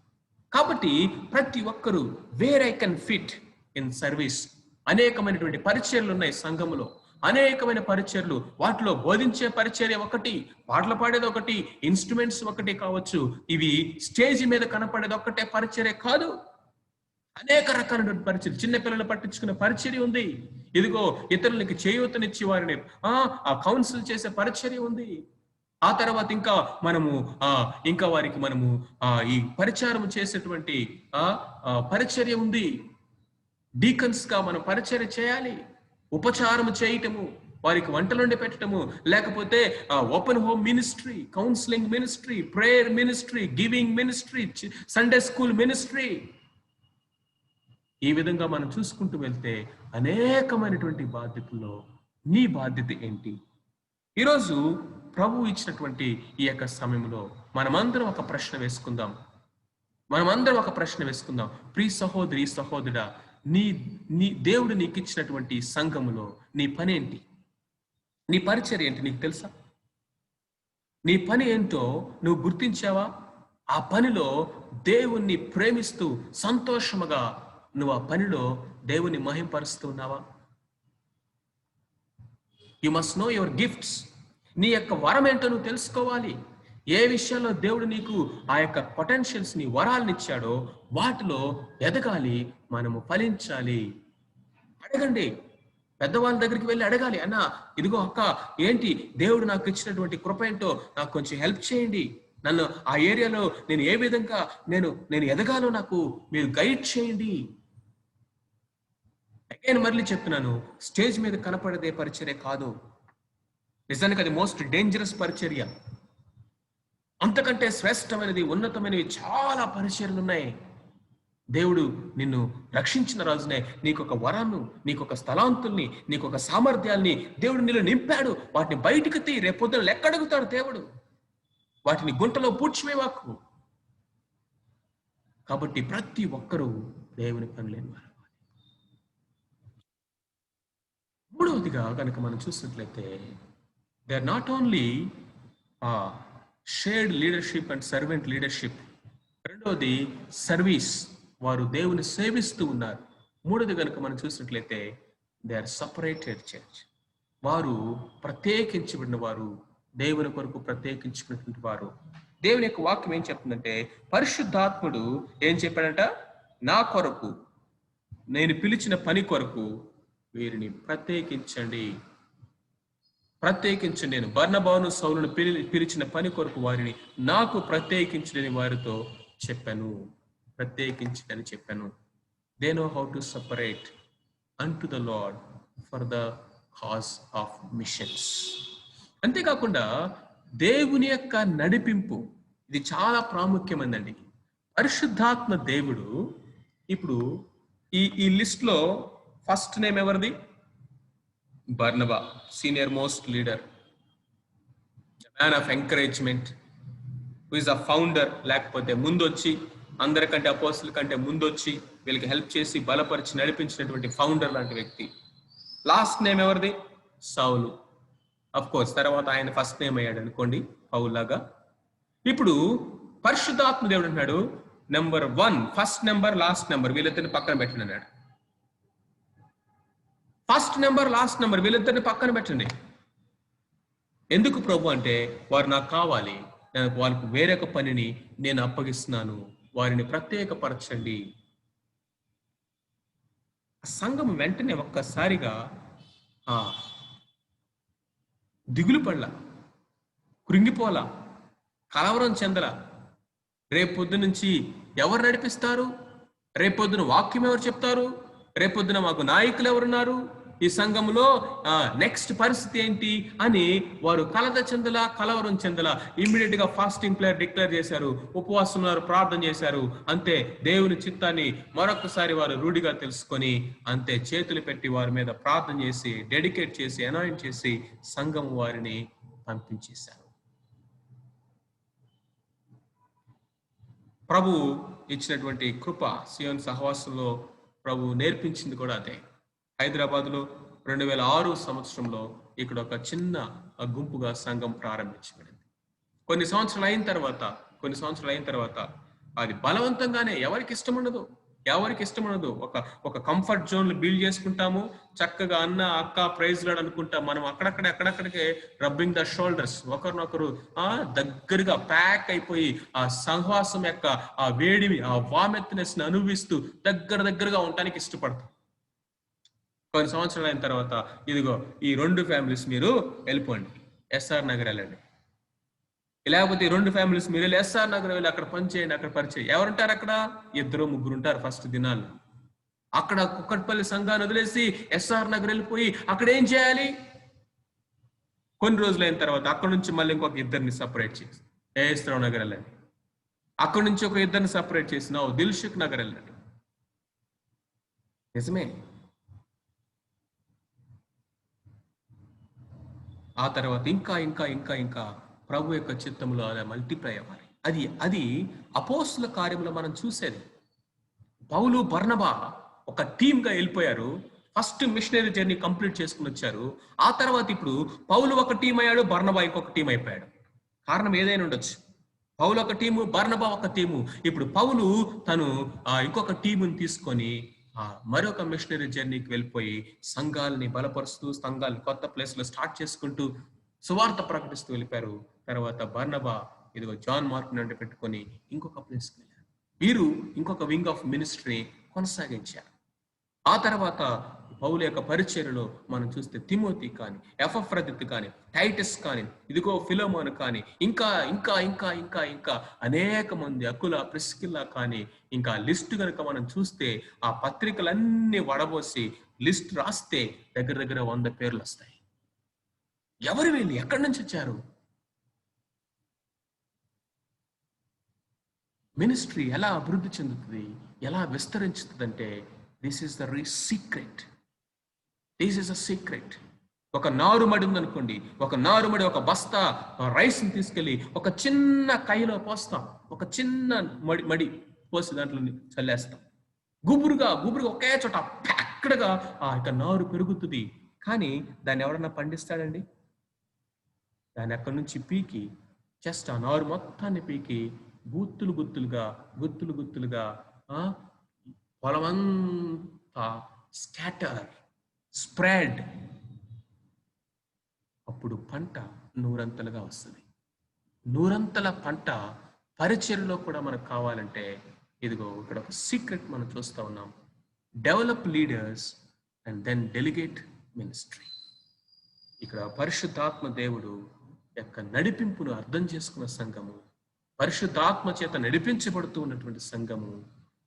కాబట్టి ప్రతి ఒక్కరూ where I can fit in service. అనేకమైనటువంటి పరిచర్యలు ఉన్నాయి సంఘములో, అనేకమైన పరిచర్లు. వాటిలో బోధించే పరిచర్య ఒకటి, పాటలు పాడేది ఒకటి, ఇన్స్ట్రుమెంట్స్ ఒకటి కావచ్చు. ఇవి స్టేజ్ మీద కనపడేది ఒక్కటే పరిచర్య కాదు. అనేక రకాలైన పరిచర్య, చిన్నపిల్లలు పట్టించుకునే పరిచర్య ఉంది. ఇదిగో ఇతరులకి చేయూతనిచ్చి వారిని ఆ కౌన్సిల్ చేసే పరిచర్య ఉంది. ఆ తర్వాత ఇంకా వారికి మనము ఈ పరిచారం చేసేటువంటి పరిచర్య ఉంది. డీకన్స్ గా మనం పరిచర్య చేయాలి. ఉపచారము చేయటము, వారికి వంటలుండి పెట్టడము, లేకపోతే open home ministry, counselling ministry, prayer ministry, giving ministry, Sunday school ministry. ఈ విధంగా మనం చూసుకుంటూ వెళ్తే అనేకమైనటువంటి బాధ్యతల్లో నీ బాధ్యత ఏంటి? ఈరోజు ప్రభు ఇచ్చినటువంటి ఈ యొక్క సమయంలో మనమందరం ఒక ప్రశ్న వేసుకుందాం. ప్రియ సహోదరి, సహోదరుడా, నీ దేవుడు నీకు ఇచ్చినటువంటి సంఘములో నీ పని ఏంటి? నీ పరిచర్య ఏంటి? నీకు తెలుసా? నీ పని ఏంటో నువ్వు గుర్తించావా? ఆ పనిలో దేవుణ్ణి ప్రేమిస్తూ సంతోషముగా నువ్వు ఆ పనిలో దేవుణ్ణి మహింపరుస్తూ ఉన్నావా? You must know your gifts. నీ యొక్క వరం ఏంటో నువ్వు తెలుసుకోవాలి. ఏ విషయాల్లో దేవుడు నీకు ఆ యొక్క పొటెన్షియల్స్ ని, వరాలను ఇచ్చాడో వాటిలో ఎదగాలి, మనము ఫలించాలి. అడగండి, పెద్దవాళ్ళ దగ్గరికి వెళ్ళి అడగాలి. అన్న ఇదిగో అక్క, ఏంటి దేవుడు నాకు ఇచ్చినటువంటి కృప ఏంటో నాకు కొంచెం హెల్ప్ చేయండి, నన్ను ఆ ఏరియాలో నేను ఏ విధంగా నేను ఎదగాలో నాకు మీరు గైడ్ చేయండి. నేను మళ్ళీ చెప్తున్నాను, స్టేజ్ మీద కనపడేదే పరిచర్య కాదు. నిజానికి అది మోస్ట్ డేంజరస్ పరిచర్య. అంతకంటే శ్రేష్టమైనది, ఉన్నతమైనవి చాలా పరిచర్యలు ఉన్నాయి. దేవుడు నిన్ను రక్షించిన రోజునే నీకొక వరాన్ని, నీకొక స్థలాంతుల్ని, నీకొక సామర్థ్యాల్ని దేవుడు నీలో నింపాడు. వాటిని బయటికి తీ. రేపొద్దున లెక్కడుగుతాడు దేవుడు. వాటిని గుంటలో పూడ్చివేవాకు. కాబట్టి ప్రతి ఒక్కరూ దేవుని పనులేని వారు. మూడవదిగా కనుక మనం చూసినట్లయితే, they are not only shared leadership and servant leadership. రెండవది సర్వీస్, వారు దేవుని సేవిస్తూ ఉన్నారు. మూడవది కనుక మనం చూసినట్లయితే, దే ఆర్ సపరేటెడ్ చర్చ్, వారు ప్రత్యేకించబడిన వారు, దేవుని కొరకు ప్రత్యేకించుకున్నటువంటి వారు. దేవుని యొక్క వాక్యం ఏం చెప్తుందంటే, పరిశుద్ధాత్ముడు ఏం చెప్పాడంట? నా కొరకు, నేను పిలిచిన పని కొరకు వీరిని ప్రత్యేకించండి. నేను బర్నబాను సౌలును పిలిచిన పని కొరకు వారిని నాకు ప్రత్యేకించని వారితో చెప్పాను. ప్రత్యేకించని చెప్పాను. They know how to separate unto the Lord for the cause of missions. అంతేకాకుండా దేవుని యొక్క నడిపింపు, ఇది చాలా ప్రాముఖ్యమైనదండి. పరిశుద్ధాత్మ దేవుడు ఇప్పుడు ఈ లిస్ట్ లో ఫస్ట్ నేమ్ ఎవరిది? బర్నబా, senior most leader, man of encouragement, who is a founder. లేకపోతే ముందొచ్చి, అందరికంటే అపోస్తుల కంటే ముందొచ్చి వీళ్ళకి హెల్ప్ చేసి బలపరిచి నడిపించినటువంటి ఫౌండర్ లాంటి వ్యక్తి. లాస్ట్ నేమ్ ఎవరిది? సౌలు. అఫ్ కోర్స్ తర్వాత ఆయన ఫస్ట్ నేమ్ అయ్యాడు అనుకోండి, పౌలు లాగా. ఇప్పుడు పరిశుద్ధాత్మ దేవుడు అంటున్నాడు, number 1 first number, last number వీళ్ళిద్దరిని పక్కన పెట్టండి అన్నాడు. ఫస్ట్ నెంబర్, లాస్ట్ నెంబర్ వీళ్ళిద్దరిని పక్కన పెట్టండి. ఎందుకు ప్రభు అంటే, వారు నాకు కావాలి, వాళ్ళకు వేరొక పనిని నేను అప్పగిస్తున్నాను, వారిని ప్రత్యేకపరచండి. సంఘం వెంటనే ఒక్కసారిగా దిగులు పడలా, కృంగిపోలా, కలవరం చెందలా. రేపొద్దు నుంచి ఎవరు నడిపిస్తారు? రేపొద్దున వాక్యం ఎవరు చెప్తారు? రేపొద్దున మాకు నాయకులు ఎవరున్నారు? ఈ సంఘంలో నెక్స్ట్ పరిస్థితి ఏంటి అని వారు కలవరం చెందలా. ఇమ్మీడియట్ గా ఫాస్టింగ్ డిక్లేర్ చేశారు, ఉపవాసం ఉన్నారు, ప్రార్థన చేశారు. అంతే, దేవుని చిత్తాన్ని మరొకసారి వారు రూఢిగా తెలుసుకొని అంతే చేతులు పెట్టి వారి మీద ప్రార్థన చేసి, డెడికేట్ చేసి, అనాయింట్ చేసి సంఘం వారిని పంపించేశారు. ప్రభు ఇచ్చినటువంటి కృప, సియోను సహవాసంలో ప్రభు నేర్పించింది కూడా అదే. హైదరాబాద్లో 2006 సంవత్సరంలో ఇక్కడ ఒక చిన్న గుంపుగా సంఘం ప్రారంభించబడింది. కొన్ని సంవత్సరాలు అయిన తర్వాత అది బలవంతంగానే, ఎవరికి ఇష్టం ఉండదు, ఒక కంఫర్ట్ జోన్లు బిల్డ్ చేసుకుంటాము, చక్కగా అన్న అక్క ప్రైజ్ లాడ్ అనుకుంటాం. మనం అక్కడక్కడికే రబ్బింగ్ ద షోల్డర్స్, ఒకరినొకరు దగ్గరగా ప్యాక్ అయిపోయి ఆ సహవాసం యొక్క ఆ వేడిమి, ఆ వామెత్నెస్ ని అనుభవిస్తూ దగ్గరగా ఉండటానికి ఇష్టపడతాం. కొన్ని సంవత్సరాలు అయిన తర్వాత, ఇదిగో ఈ 2 ఫ్యామిలీస్ మీరు వెళ్ళిపోండి, ఎస్ఆర్ నగర్ వెళ్ళండి. లేకపోతే ఈ 2 ఫ్యామిలీస్ మీరు వెళ్ళి ఎస్ఆర్ నగర్ వెళ్ళి అక్కడ పనిచేయండి, అక్కడ పరిచయం. ఎవరుంటారు అక్కడ? 2-3 ఉంటారు ఫస్ట్ దినాలు. అక్కడ కుక్కట్పల్లి సంఘాన్ని వదిలేసి ఎస్ఆర్ నగర్ వెళ్ళిపోయి అక్కడ ఏం చేయాలి? కొన్ని రోజులు అయిన తర్వాత అక్కడ నుంచి మళ్ళీ ఇంకొక 2 సపరేట్ చేసి ఏఎస్రావు నగర్ వెళ్ళండి. అక్కడ నుంచి ఒక 2 సపరేట్ చేసి దిల్షుక్ నగర్ వెళ్ళండి. నిజమే. ఆ తర్వాత ఇంకా ప్రభు యొక్క చిత్తంలో అలా మల్టిప్లై అవ్వాలి. అది అపోస్తుల కార్యంలో మనం చూసేది. పౌలు, బర్నబా ఒక టీమ్గా వెళ్ళిపోయారు. ఫస్ట్ మిషనరీ జర్నీ కంప్లీట్ చేసుకుని వచ్చారు. ఆ తర్వాత ఇప్పుడు పౌలు ఒక టీం అయ్యాడు, బర్నబా ఇంకొక టీం అయిపోయాడు. కారణం ఏదైనా ఉండొచ్చు. పౌలు ఒక టీము, బర్నబా ఒక టీము. ఇప్పుడు పౌలు తను ఇంకొక టీముని తీసుకొని మరొక మిషనరీ జర్నీకి వెళ్ళిపోయి సంఘాలని బలపరుస్తూ, సంఘాలు కొత్త ప్లేస్లో స్టార్ట్ చేసుకుంటూ సువార్త ప్రకటిస్తూ వెళ్ళిపోయారు. తర్వాత బర్నబా ఇదిగో జాన్ మార్క్ నుండి పెట్టుకొని ఇంకొక ప్లేస్కి వెళ్ళారు. వీరు ఇంకొక వింగ్ ఆఫ్ మినిస్ట్రీ కొనసాగించారు. ఆ తర్వాత పౌలు యొక్క పరిచర్యలో మనం చూస్తే తిమోతి కానీ, ఎపఫ్రదితు కానీ, టైటస్ కానీ, ఇదిగో ఫిలోమోను కానీ, ఇంకా అనేక మంది, అకుల, ప్రిస్కిల్లా కానీ, ఇంకా లిస్టు కనుక మనం చూస్తే ఆ పత్రికలన్నీ వడబోసి లిస్ట్ రాస్తే దగ్గర దగ్గర 100 పేర్లు వస్తాయి. ఎవరు వీళ్ళు, ఎక్కడి నుంచి వచ్చారు? మినిస్ట్రీ ఎలా అభివృద్ధి చెందుతుంది, ఎలా విస్తరించుతుందంటే this is the secret. This is a secret. ఒక నారుమడి ఉందనుకోండి, ఒక నారుమడి, ఒక బస్తా రైస్ని తీసుకెళ్ళి ఒక చిన్న కైలో పోస్తాం, ఒక చిన్న మడి పోసి దాంట్లో చల్లేస్తాం. గుబురుగా ఒకే చోట ప్యాక్డ్గా ఆ యొక్క నారు పెరుగుతుంది. కానీ దాన్ని ఎవరన్నా పండిస్తాడండి? దాన్ని ఎక్కడి నుంచి పీకి జస్ట్ ఆ నారు మొత్తాన్ని పీకి గుత్తులుగా పొలమంతా స్ప్రెడ్, అప్పుడు పంట నూరంతలుగా వస్తుంది. నూరంతల పంట పరిచర్లో కూడా మనకు కావాలంటే ఇదిగో ఇక్కడ ఒక సీక్రెట్ మనం చూస్తూ ఉన్నాం. Develop leaders and then delegate ministry. ఇక్కడ పరిశుద్ధాత్మ దేవుడు యొక్క నడిపింపును అర్థం చేసుకున్న సంఘము, పరిశుద్ధాత్మ చేత నడిపించబడుతూ ఉన్నటువంటి సంఘము,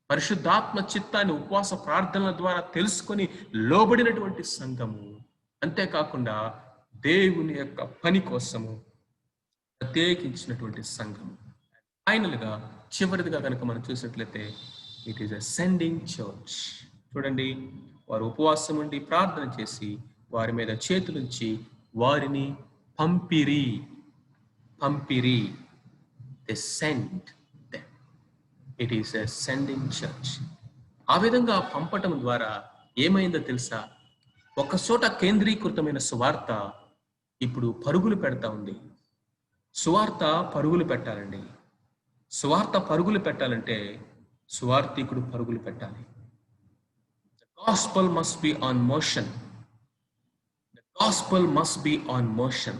పరిశుద్ధాత్మ చిత్తాన్ని ఉపవాస ప్రార్థనల ద్వారా తెలుసుకొని లోబడినటువంటి సంఘము, అంతేకాకుండా దేవుని యొక్క పని కోసము ప్రత్యేకించినటువంటి సంఘము. ఫైనల్గా చివరిదిగా కనుక మనం చూసినట్లయితే it is a sending church. చూడండి, వారు ఉపవాసం ఉండి ప్రార్థన చేసి వారి మీద చేతులుంచి వారిని పంపిరి. They sent them. It is a sending church. ఆ విధంగా పంపటం ద్వారా ఏమైందో తెలుసా? ఒక చోట కేంద్రీకృతమైన సువార్త ఇప్పుడు పరుగులు పెడతా ఉంది. సువార్త పరుగులు పెట్టాలండి. సువార్త పరుగులు పెట్టాలంటే సువార్థికుడు పరుగులు పెట్టాలి. The gospel must be on motion. The gospel must be on motion.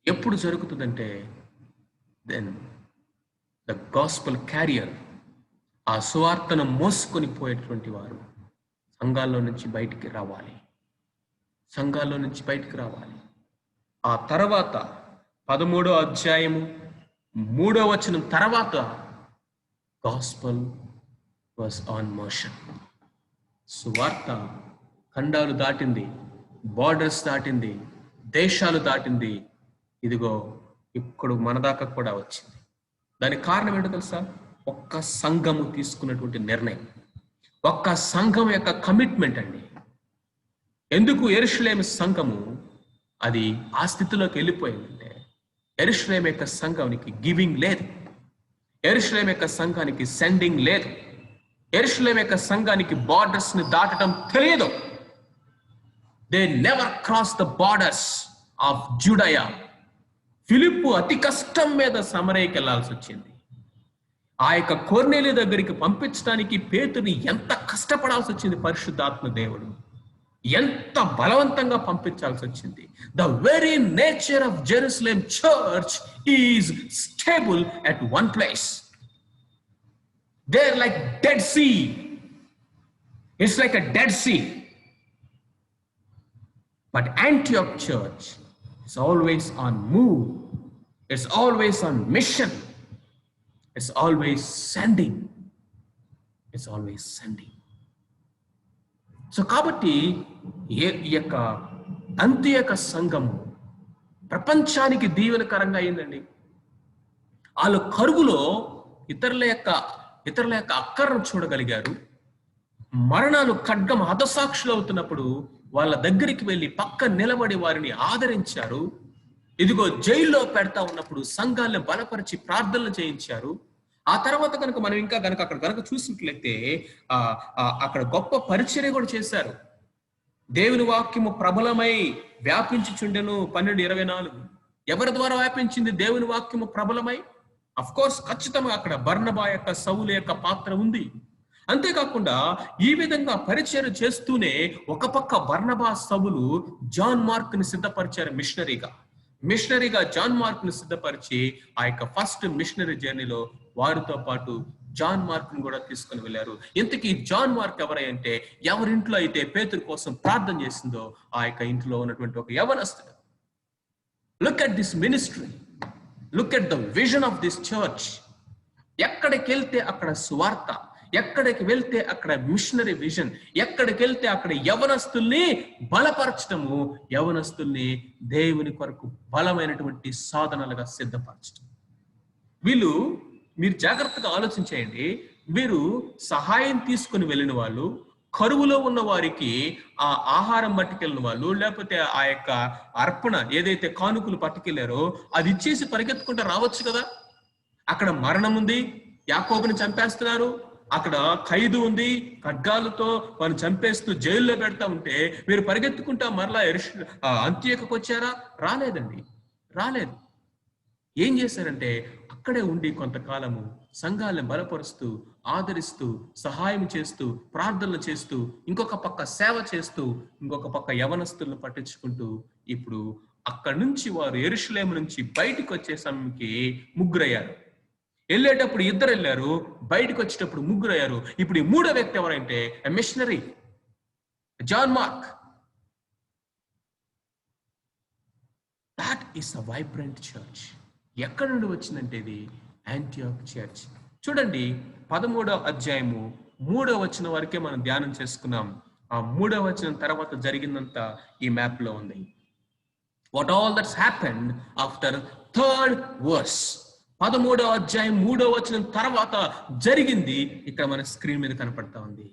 ఎప్పుడు జరుగుతుందంటే దెన్ ద గాస్పల్ క్యారియర్, ఆ సువార్తను మోసుకొని పోయేటువంటి వారు సంఘాల్లో నుంచి బయటికి రావాలి. ఆ తర్వాత 13వ అధ్యాయము 3వ వచనం తర్వాత గాస్పల్ వాస్ ఆన్ మోషన్. సువార్త ఖండాలు దాటింది, బార్డర్స్ దాటింది, దేశాలు దాటింది. ఇదిగో ఇప్పుడు మన దాకా కూడా వచ్చింది. దానికి కారణం ఏంటో తెలుసా? ఒక్క సంఘము తీసుకున్నటువంటి నిర్ణయం, ఒక్క సంఘం యొక్క కమిట్మెంట్ అండి. ఎందుకు యెరూషలేము సంఘము అది ఆ స్థితిలోకి వెళ్ళిపోయిందంటే, యెరూషలేము యొక్క సంఘానికి గివింగ్ లేదు, యెరూషలేము యొక్క సంఘానికి సెండింగ్ లేదు, యెరూషలేము యొక్క సంఘానికి బార్డర్స్ ని దాటడం తెలియదు. They never cross the borders of Judea. ఫిలిప్పు అతి కష్టం మీద సమరయకి వెళ్లాల్సి వచ్చింది. ఆ యొక్క కొర్నేలి దగ్గరికి పంపించడానికి పేతుని ఎంత కష్టపడాల్సి వచ్చింది పరిశుద్ధాత్మ దేవుడు, ఎంత బలవంతంగా పంపించాల్సి వచ్చింది. The very nature of Jerusalem church is stable at one place. They're like Dead Sea. It's like a Dead Sea. But Antioch Church is always on move. It's always on mission. It's always sending. It's always sending. So కాబట్టి ఈ యొక్క అంత్యక సంఘము ప్రపంచానికి దీవెనకరంగా అయిందండి. వాళ్ళు కరువులో ఇతరుల యొక్క అక్కరను చూడగలిగారు. మరణాలు ఖడ్గం హతసాక్షులు అవుతున్నప్పుడు వాళ్ళ దగ్గరికి వెళ్ళి పక్క నిలబడి వారిని ఆదరించారు. ఇదిగో జైల్లో పెడతా ఉన్నప్పుడు సంఘాలను బలపరిచి ప్రార్థనలు చేయించారు. ఆ తర్వాత కనుక మనం ఇంకా అక్కడ చూసినట్లయితే అక్కడ గొప్ప పరిచర్య కూడా చేశారు. దేవుని వాక్యము ప్రబలమై వ్యాపించుచుండెను. 12:24. ఎవరి ద్వారా వ్యాపించింది దేవుని వాక్యము ప్రబలమై? అఫ్ కోర్స్ ఖచ్చితంగా అక్కడ బర్నబా యొక్క, సౌలు యొక్క పాత్ర ఉంది. అంతేకాకుండా ఈ విధంగా పరిచర్య చేస్తూనే ఒక పక్క బర్నబా, సౌలు జాన్ మార్క్ ని సిద్ధపరిచారు మిషనరీగా జాన్ మార్క్ ని సిద్ధపరిచి ఆ యొక్క ఫస్ట్ మిషనరీ జర్నీలో వారితో పాటు జాన్ మార్క్ ని కూడా తీసుకుని వెళ్ళారు. ఇంతకీ జాన్ మార్క్ ఎవరంటే, ఎవరింట్లో అయితే పేతురు కోసం ప్రార్థన చేసిందో ఆ యొక్క ఇంట్లో ఉన్నటువంటి ఒక యవనస్తుడు. Look at this ministry, look at the vision of this church. ఎక్కడికి వెళ్తే అక్కడ సువార్త, ఎక్కడికి వెళ్తే అక్కడ మిషనరీ విజన్, ఎక్కడికి వెళ్తే అక్కడ యవనస్తుల్ని బలపరచటము, యవనస్తుల్ని దేవుని కొరకు బలమైనటువంటి సాధనలుగా సిద్ధపరచటం. వీళ్ళు, మీరు జాగ్రత్తగా ఆలోచించేయండి, వీరు సహాయం తీసుకుని వెళ్ళిన వాళ్ళు, కరువులో ఉన్న వారికి ఆ ఆహారం పట్టుకెళ్ళిన వాళ్ళు, లేకపోతే ఆ యొక్క అర్పణ ఏదైతే కానుకలు పట్టుకెళ్లారో అది ఇచ్చేసి పరిగెత్తుకుంటూ రావచ్చు కదా. అక్కడ మరణం ఉంది, యాకోబుని చంపేస్తున్నారు, అక్కడ ఖైదు ఉంది, ఖడ్గాలతో వారిని చంపేస్తూ జైల్లో పెడతా ఉంటే వీరు పరిగెత్తుకుంటా మరలా అంత్యోకకు వచ్చారా? రాలేదండి, రాలేదు. ఏం చేశారంటే అక్కడే ఉండి కొంతకాలము సంఘాలను బలపరుస్తూ, ఆదరిస్తూ, సహాయం చేస్తూ, ప్రార్థనలు చేస్తూ, ఇంకొక పక్క సేవ చేస్తూ, ఇంకొక పక్క యవనస్తులను పట్టించుకుంటూ, ఇప్పుడు అక్కడి నుంచి వారు యెరూషలేము నుంచి బయటకు వచ్చే సమయంకి ముగ్గురయ్యారు. వెళ్ళేటప్పుడు ఇద్దరు వెళ్ళారు, బయటకు వచ్చేటప్పుడు ముగ్గురు అయ్యారు. ఇప్పుడు ఈ మూడో వ్యక్తి ఎవరంటే missionary John Mark. That is a vibrant church. ఎక్కడ నుండి వచ్చిందంటే ఇది యాంటియోక్ చర్చ్. చూడండి, 13వ అధ్యాయము 3వ వచనం వరకే మనం ధ్యానం చేసుకున్నాం. ఆ 3వ వచనం తర్వాత జరిగిందంతా ఈ మ్యాప్ లో ఉంది. What all that's happened after 3rd verse. 13వ అధ్యాయం 3వ వచనం తర్వాత జరిగింది ఇక్కడ మన స్క్రీన్ మీద కనపడతా ఉంది.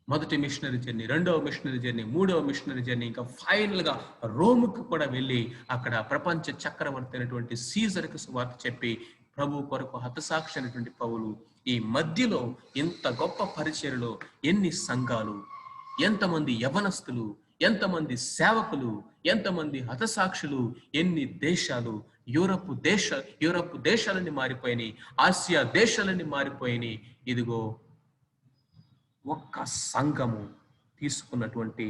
మొదటి మిషనరీ జర్నీ, రెండవ మిషనరీ జర్నీ, మూడవ మిషనరీ జర్నీ, ఇంకా ఫైనల్ గా రోముకు కూడా వెళ్ళి అక్కడ ప్రపంచ చక్రవర్తి అయినటువంటి సీజర్కి సువార్త చెప్పి ప్రభు కొరకు హతసాక్షి అయినటువంటి పౌలు. ఈ మధ్యలో ఇంత గొప్ప పరిచర్యలో ఎన్ని సంఘాలు, ఎంతమంది యవనస్తులు, ఎంతమంది సేవకులు, ఎంతమంది హతసాక్షులు, ఎన్ని దేశాలు, యూరప్ దేశాలన్నీ మారిపోయినాయి, ఆసియా దేశాలన్నీ మారిపోయినాయి. ఇదిగో ఒక్క సంఘము తీసుకున్నటువంటి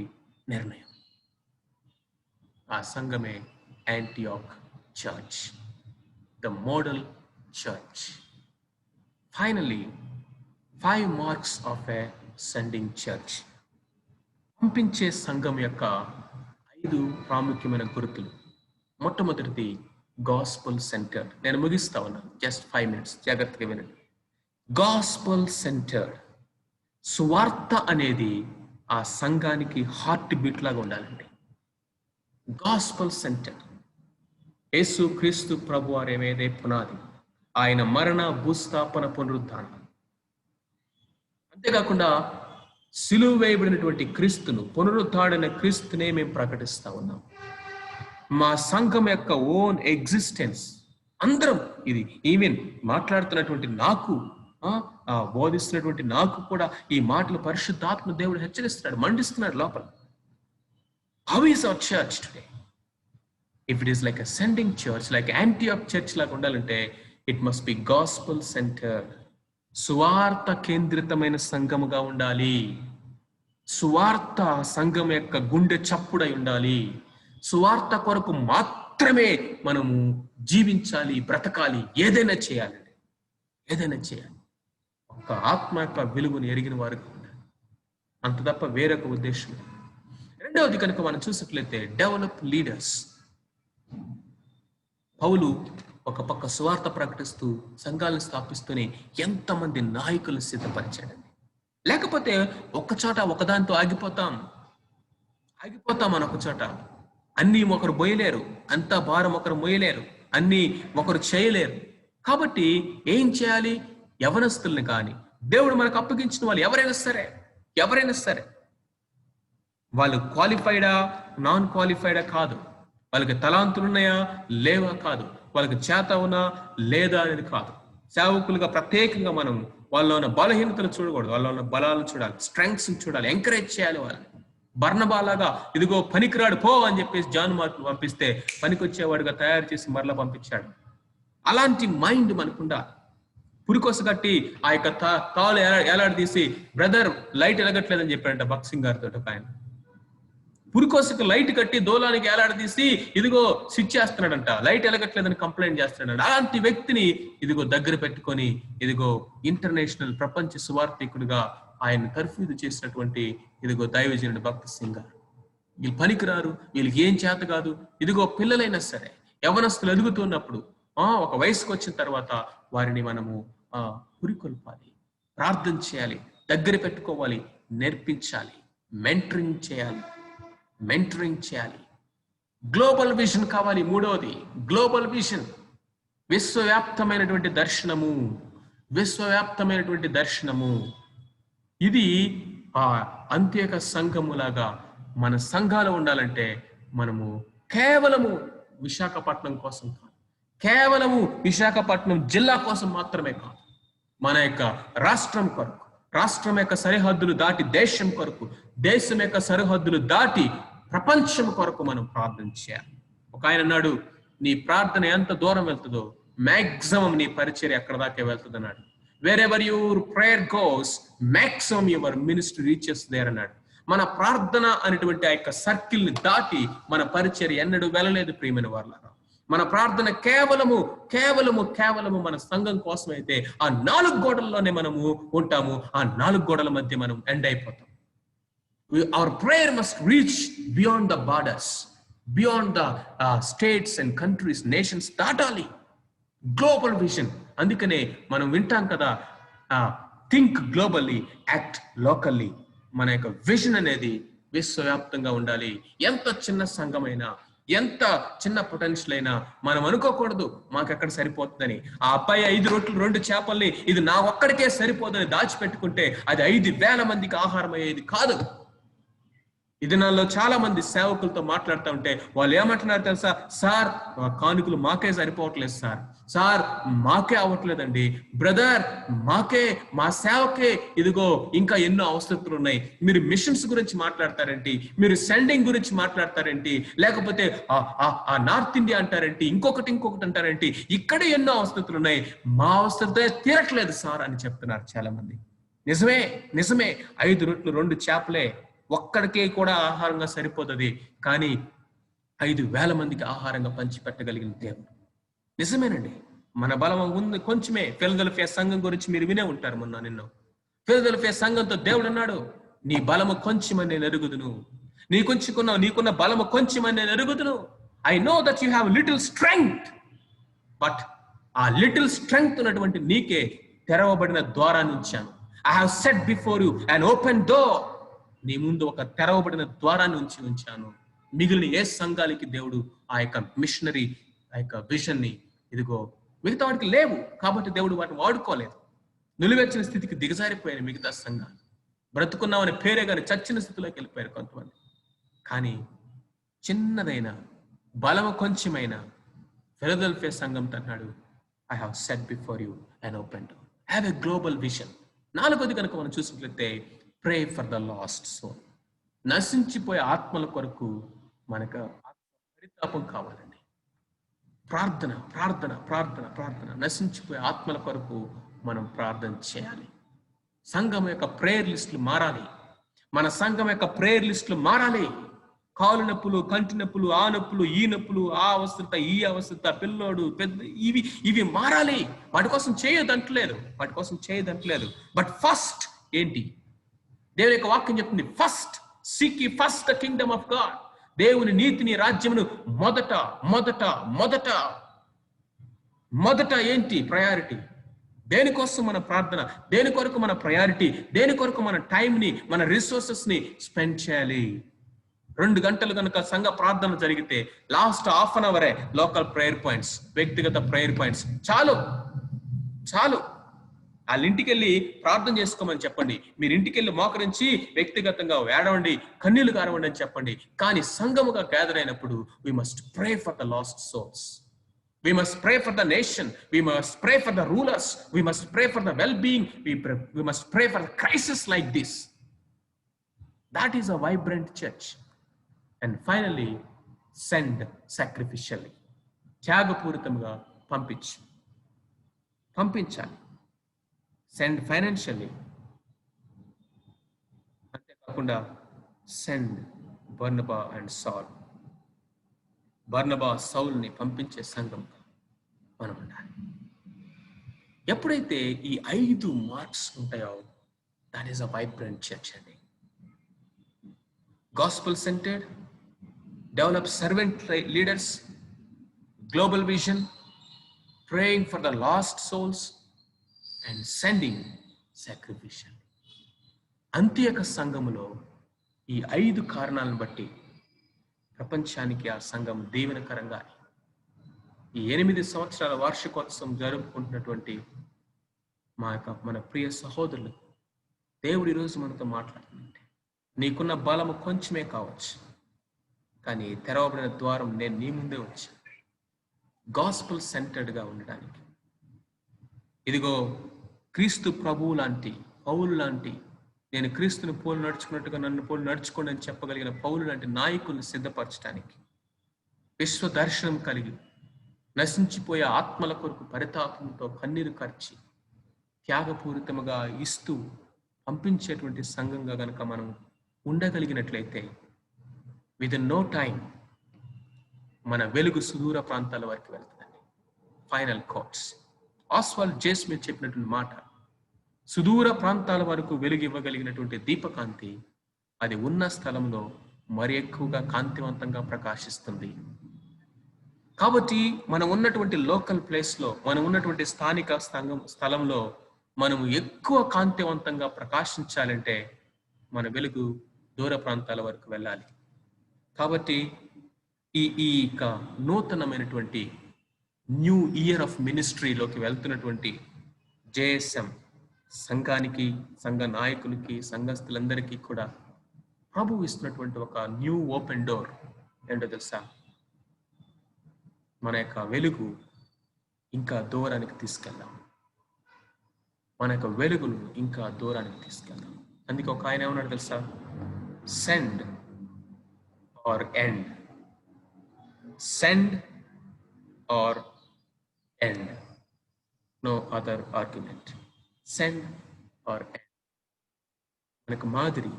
నిర్ణయం, ఆ సంఘమే Antioch church, the model church. Finally 5 marks of a sending church. పంపించే సంఘం యొక్క 5 ప్రాముఖ్యమైన గుర్తులు. మొట్టమొదటిది గాస్పల్ సెంటర్డ్. నేను ముగిస్తా ఉన్నాను, జస్ట్ 5 minutes, జాగ్రత్తగా వినండి. Gospel centred. సువార్త అనేది ఆ సంఘానికి హార్ట్ బీట్ లాగా ఉండాలండి. Gospel centre. యేసు క్రీస్తు ప్రభు వారేమేదే పునాది, ఆయన మరణ, భూస్థాపన, పునరుద్ధానం. అంతేకాకుండా సిలువ వేయబడినటువంటి క్రీస్తును, పునరుద్ధాడైన క్రీస్తునే మేము ప్రకటిస్తా ఉన్నాం. మా సంఘం యొక్క ఓన్ ఎగ్జిస్టెన్స్ అందరం, ఇది ఈవెన్ మాట్లాడుతున్నటువంటి నాకు, బోధిస్తున్నటువంటి నాకు కూడా ఈ మాటలు పరిశుద్ధాత్మ దేవుడు హెచ్చరిస్తున్నాడు, మండిస్తున్నాడు లోపల. How is our church today? If it is like a sending church, like Antioch church లాగా ఉండాలంటే it must be gospel centre. సువార్త కేంద్రితమైన సంఘముగా ఉండాలి. సువార్త సంఘం యొక్క గుండె చప్పుడై ఉండాలి. సువార్త కొరకు మాత్రమే మనము జీవించాలి, బ్రతకాలి, ఏదైనా చేయాలండి, ఏదైనా చేయాలి. ఒక ఆత్మ యొక్క విలువను ఎరిగిన వారికి ఉండాలి, అంత తప్ప వేరొక ఉద్దేశం. రెండవది కనుక మనం చూసినట్లయితే డెవలప్ లీడర్స్. పౌలు ఒక పక్క సువార్త ప్రకటిస్తూ సంఘాలను స్థాపిస్తూనే ఎంతమంది నాయకులు సిద్ధపరిచాడండి. లేకపోతే ఒక్కచోట ఒకదానితో ఆగిపోతాం అని ఒక చోట. అన్నీ ఒకరు మోయలేరు, అంతా భారం ఒకరు మోయలేరు, అన్నీ ఒకరు చేయలేరు. కాబట్టి ఏం చేయాలి? యవనస్తుల్ని కానీ, దేవుడు మనకు అప్పగించిన వాళ్ళు ఎవరైనా సరే వాళ్ళు క్వాలిఫైడా నాన్ క్వాలిఫైడా కాదు, వాళ్ళకి తలాంతులు ఉన్నాయా లేవా కాదు, వాళ్ళకి చేత ఉన్నా లేదా అనేది కాదు. సేవకులుగా ప్రత్యేకంగా మనం వాళ్ళలో ఉన్న బలహీనతలు చూడకూడదు, వాళ్ళలో ఉన్న బలాలను చూడాలి, స్ట్రెంగ్స్ చూడాలి, ఎంకరేజ్ చేయాలి వాళ్ళని. బర్నబాలాగా ఇదిగో పనికిరాడు పో అని చెప్పేసి జాన్ మార్కు పంపిస్తే పనికొచ్చేవాడుగా తయారు చేసి మరలా పంపించాడు. అలాంటి మైండ్ మనకుండా. పురికొస కట్టి ఆ యొక్క తాళ్ళు ఎలాడదీసి, బ్రదర్ లైట్ ఎలగట్లేదని చెప్పాడంట బక్సింగ్ గారితో ఒక ఆయన. పురికోసకు లైట్ కట్టి దోలానికి ఏలాడదీసి ఇదిగో స్విచ్ చేస్తున్నాడంట, లైట్ ఎలగట్లేదని కంప్లైంట్ చేస్తున్నాడు. అలాంటి వ్యక్తిని ఇదిగో దగ్గర పెట్టుకొని ఇదిగో ఇంటర్నేషనల్ ప్రపంచ సువార్థికుడిగా ఆయన తర్ఫీదు చేసినటువంటి ఇదిగో దైవజనుడు భక్త్ సింగ్ గారు. వీళ్ళు పనికిరారు, వీళ్ళకి ఏం చేత కాదు. ఇదిగో పిల్లలైనా సరే, యవనస్తులు ఎదుగుతున్నప్పుడు ఒక వయసుకు వచ్చిన తర్వాత వారిని మనము పురికొల్పాలి, ప్రార్థన చేయాలి, దగ్గర పెట్టుకోవాలి, నేర్పించాలి, మెంటరింగ్ చేయాలి. గ్లోబల్ విజన్ కావాలి. మూడవది గ్లోబల్ విజన్, విశ్వవ్యాప్తమైనటువంటి దర్శనము. ఇది అంత్యక సంఘములాగా మన సంఘాలు ఉండాలంటే మనము కేవలము విశాఖపట్నం కోసం కాదు, కేవలము విశాఖపట్నం జిల్లా కోసం మాత్రమే కాదు, మన యొక్క రాష్ట్రం కొరకు, రాష్ట్రం యొక్క సరిహద్దులు దాటి దేశం కొరకు, దేశం యొక్క సరిహద్దులు దాటి ప్రపంచం కొరకు మనం ప్రార్థన చేయాలి. ఒక ఆయన అన్నాడు, నీ ప్రార్థన ఎంత దూరం వెళ్తుందో మాక్సిమం నీ పరిచర్య ఎక్కడ దాకా వెళ్తుంది అన్నాడు. wherever your prayer goes, maximum your ministry reaches there అన్నాడు. మన ప్రార్థన అనేటువంటి ఆ యొక్క సర్కిల్ ని దాటి మన పరిచర్య ఎన్నడూ వెళ్ళలేదు ప్రియమైన వారలారా. మన ప్రార్థన కేవలము మన సంఘం కోసం అయితే ఆ 4 గోడల్లోనే మనము ఉంటాము. ఆ 4 గోడల మధ్య మనం ఎండ్ అయిపోతాం. Our prayer must reach beyond the borders, beyond the states and countries, nations. దాటాలి. Global vision. అందుకనే మనం వింటాం కదా, థింక్ గ్లోబల్లీ, యాక్ట్ లోకల్లీ. మన యొక్క విజన్ అనేది విశ్వవ్యాప్తంగా ఉండాలి. ఎంత చిన్న సంఘమైనా, ఎంత చిన్న పొటెన్షియల్ అయినా మనం అనుకోకూడదు మాకెక్కడ సరిపోతుందని. ఆ అబ్బాయి 5 రొట్టెలు 2 చేపల్ని ఇది నా ఒక్కడికే సరిపోదని దాచిపెట్టుకుంటే అది 5,000 మందికి ఆహారం అయ్యేది కాదు. ఇది నాలో చాలా మంది సేవకులతో మాట్లాడుతూ ఉంటే వాళ్ళు ఏమంటున్నారు తెలుసా? సార్ కానుకలు మాకే సరిపోవట్లేదు సార్ మాకే అవ్వట్లేదండి బ్రదర్, మా సేవకే ఇదిగో ఇంకా ఎన్నో అవసరతలు ఉన్నాయి. మీరు మిషన్స్ గురించి మాట్లాడతారేంటి, మీరు సెండింగ్ గురించి మాట్లాడతారేంటి, లేకపోతే ఆ నార్త్ ఇండియా అంటారేంటి, ఇంకొకటి అంటారేంటి, ఇక్కడే ఎన్నో అవసరతలు ఉన్నాయి, మా అవసరత తీరట్లేదు సార్ అని చెప్తున్నారు చాలా మంది. నిజమే 5 రొట్టెలు 2 చేపలే ఒక్కడికే కూడా ఆహారంగా సరిపోతుంది, కానీ 5,000 మందికి ఆహారంగా పంచిపెట్టగలిగిన దేవుడు. నిజమేనండి, మన బలం ఉంది కొంచెమే. ఫిలదెల్ఫియా సంఘం గురించి మీరు వినే ఉంటారు. నిన్న ఫిలదెల్ఫియా సంఘంతో దేవుడు అన్నాడు, నీ బలము కొంచెమని నేను ఎరుగుదును, నీకున్న బలము కొంచెమని నేను ఎరుగుదును. I know that you have little strength, but ఆ లిటిల్ స్ట్రెంగ్త్ ఉన్నటువంటి నీకే తెరవబడిన ద్వారాన్ని ఉంచాను. I have set before you an open door. నీ ముందు ఒక తెరవబడిన ద్వారాన్ని ఉంచాను. మిగిలిన ఏ సంఘాలకి దేవుడు ఆ యొక్క మిషనరీ, ఆ యొక్క విజన్ ని ఇదిగో మిగతా వాడికి లేవు కాబట్టి దేవుడు వాటిని వాడుకోలేదు. నిలువెచ్చిన స్థితికి దిగజారిపోయారు మిగతా సంఘాలు. బ్రతుకున్నామని పేరే కానీ చచ్చిన స్థితిలోకి వెళ్ళిపోయారు కొంతమంది. కానీ చిన్నదైన బలము కొంచెమైన ఫిలదెల్ఫియా సంఘంతో అన్నాడు, I have set before you an open door. Have a global vision. 4వది కనుక మనం చూసినట్లయితే pray for the lost soul. నశించిపోయే ఆత్మల కొరకు మనకు పరితాపం కావాలండి. ప్రార్థన. నశించిపోయే ఆత్మల కొరకు మనం ప్రార్థన చేయాలి. సంఘం యొక్క ప్రేయర్ లిస్టులు మారాలి. మన సంఘం యొక్క ప్రేయర్ లిస్టులు మారాలి. కాలు నొప్పులు, కంటి నొప్పులు, ఆ నొప్పులు, ఈ నొప్పులు, ఆ అవసరత, ఈ అవసరత, పిల్లోడు, పెద్ద, ఇవి మారాలి. వాటి కోసం చేయదంటలేదు. బట్ ఫస్ట్ ఏంటి? దేవుని యొక్క వాక్యం చెప్తుంది, first seek ye first the kingdom of God. దేవుని నీతిని, రాజ్యమును మొదట ఏంటి ప్రయారిటీ? దేనికోసం మన ప్రార్థన, దేని కొరకు మన ప్రయారిటీ, దేని కొరకు మన టైంని, మన రిసోర్సెస్ ని స్పెండ్ చేయాలి. 2 గంటలు కనుక సంఘ ప్రార్థన జరిగితే లాస్ట్ హాఫ్ అన్ అవరే లోకల్ ప్రేయర్ పాయింట్స్, వ్యక్తిగత ప్రేయర్ పాయింట్స్ చాలు. వాళ్ళ ఇంటికి వెళ్ళి ప్రార్థన చేసుకోమని చెప్పండి. మీరు ఇంటికి వెళ్ళి మోకరించి వ్యక్తిగతంగా వేడవండి, కన్నీళ్లు కారవండి అని చెప్పండి. కానీ సంఘముగా గ్యాదర్ అయినప్పుడు we must pray for the lost souls. We must pray for the nation. We must pray for the rulers. We must pray for the well-being. We must pray for a crisis like this. That is a vibrant church. And finally, send sacrificially. త్యాగపూరితంగా పంపించాలి. Send financially. అంతేకాకుండా send Barnabas and Saul. సౌల్ని పంపించే సంఘం మనం ఉండాలి. ఎప్పుడైతే ఈ 5 మార్క్స్ ఉంటాయో that is a vibrant church అండి. Gospel centred, develop servant leaders, global vision, praying for the lost souls, and sending sacrificial. అంత్యక సంఘములో ఈ 5 కారణాలను బట్టి ప్రపంచానికి ఆ సంఘం దీవెనకరంగా ఈ 8 సంవత్సరాల వార్షికోత్సవం జరుపుకుంటున్నటువంటి మన ప్రియ సహోదరులు, దేవుడు ఈరోజు మనతో మాట్లాడుతుంటే, నీకున్న బలము కొంచెమే కావచ్చు, కానీ తెరవబడిన ద్వారం నేను నీ ముందే వచ్చాను గాస్పుల్ సెంటర్డ్గా ఉండడానికి. ఇదిగో క్రీస్తు ప్రభువు లాంటి, పౌలు లాంటి, నేను క్రీస్తుని పోలు నడుచుకున్నట్టుగా నన్ను పోలు నడుచుకోండి అని చెప్పగలిగిన పౌలు లాంటి నాయకుల్ని సిద్ధపరచడానికి, విశ్వ దర్శనం కలిగి నశించిపోయే ఆత్మల కొరకు పరితాపంతో కన్నీరు కార్చి త్యాగపూరితముగా ఇస్తూ పంపించేటువంటి సంఘంగా గనక మనం ఉండగలిగినట్లయితే, విదిన్ నో టైం మన వెలుగు సుదూర ప్రాంతాల వరకు వెళ్తుందండి. Final quotes. Oswald J Smith చెప్పినటువంటి మాట, సుదూర ప్రాంతాల వరకు వెలుగు ఇవ్వగలిగినటువంటి దీపకాంతి అది ఉన్న స్థలంలో మరి ఎక్కువగా కాంతివంతంగా ప్రకాశిస్తుంది. కాబట్టి మనం ఉన్నటువంటి లోకల్ ప్లేస్లో, మనం ఉన్నటువంటి స్థానిక స్థలంలో మనము ఎక్కువ కాంతివంతంగా ప్రకాశించాలంటే మన వెలుగు దూర ప్రాంతాల వరకు వెళ్ళాలి. కాబట్టి ఈ నూతనమైనటువంటి న్యూ ఇయర్ ఆఫ్ మినిస్ట్రీలోకి వెళ్తున్నటువంటి జేఎస్ఎం సంఘానికి, సంఘ నాయకులకి, సంఘస్థులందరికీ కూడా ప్రభువు ఇస్తున్నటువంటి ఒక న్యూ ఓపెన్ డోర్ ఏంటో తెలుసా? మన యొక్క వెలుగు ఇంకా దూరానికి తీసుకెళ్దాం. మన యొక్క వెలుగును ఇంకా దూరానికి తీసుకెళ్దాం. అందుకే ఒక ఆయన ఏమన్నాడు తెలుసా? Send or end, send or end, no other argument. Send or end. మనకు మాదిరి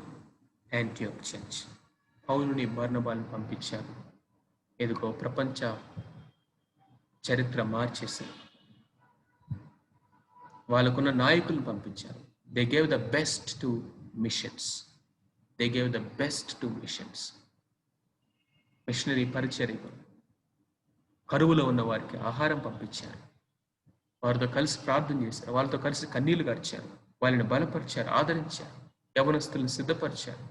యాంటియోక్ చర్చ్. పౌలుని, బర్నబాను పంపించారు. ఎదుగో ప్రపంచ చరిత్ర మార్చేశారు. వాళ్ళకున్న నాయకులను పంపించారు. They gave the best to missions. They gave the best to missions. Missionary పరిచర్యలు, కరువులో ఉన్న వారికి ఆహారం పంపించారు. వారితో కలిసి ప్రార్థన చేశారు. వాళ్ళతో కలిసి కన్నీళ్లు గార్చారు. వాళ్ళని బలపరిచారు, ఆదరించారు. యవనస్తులను సిద్ధపరిచారు.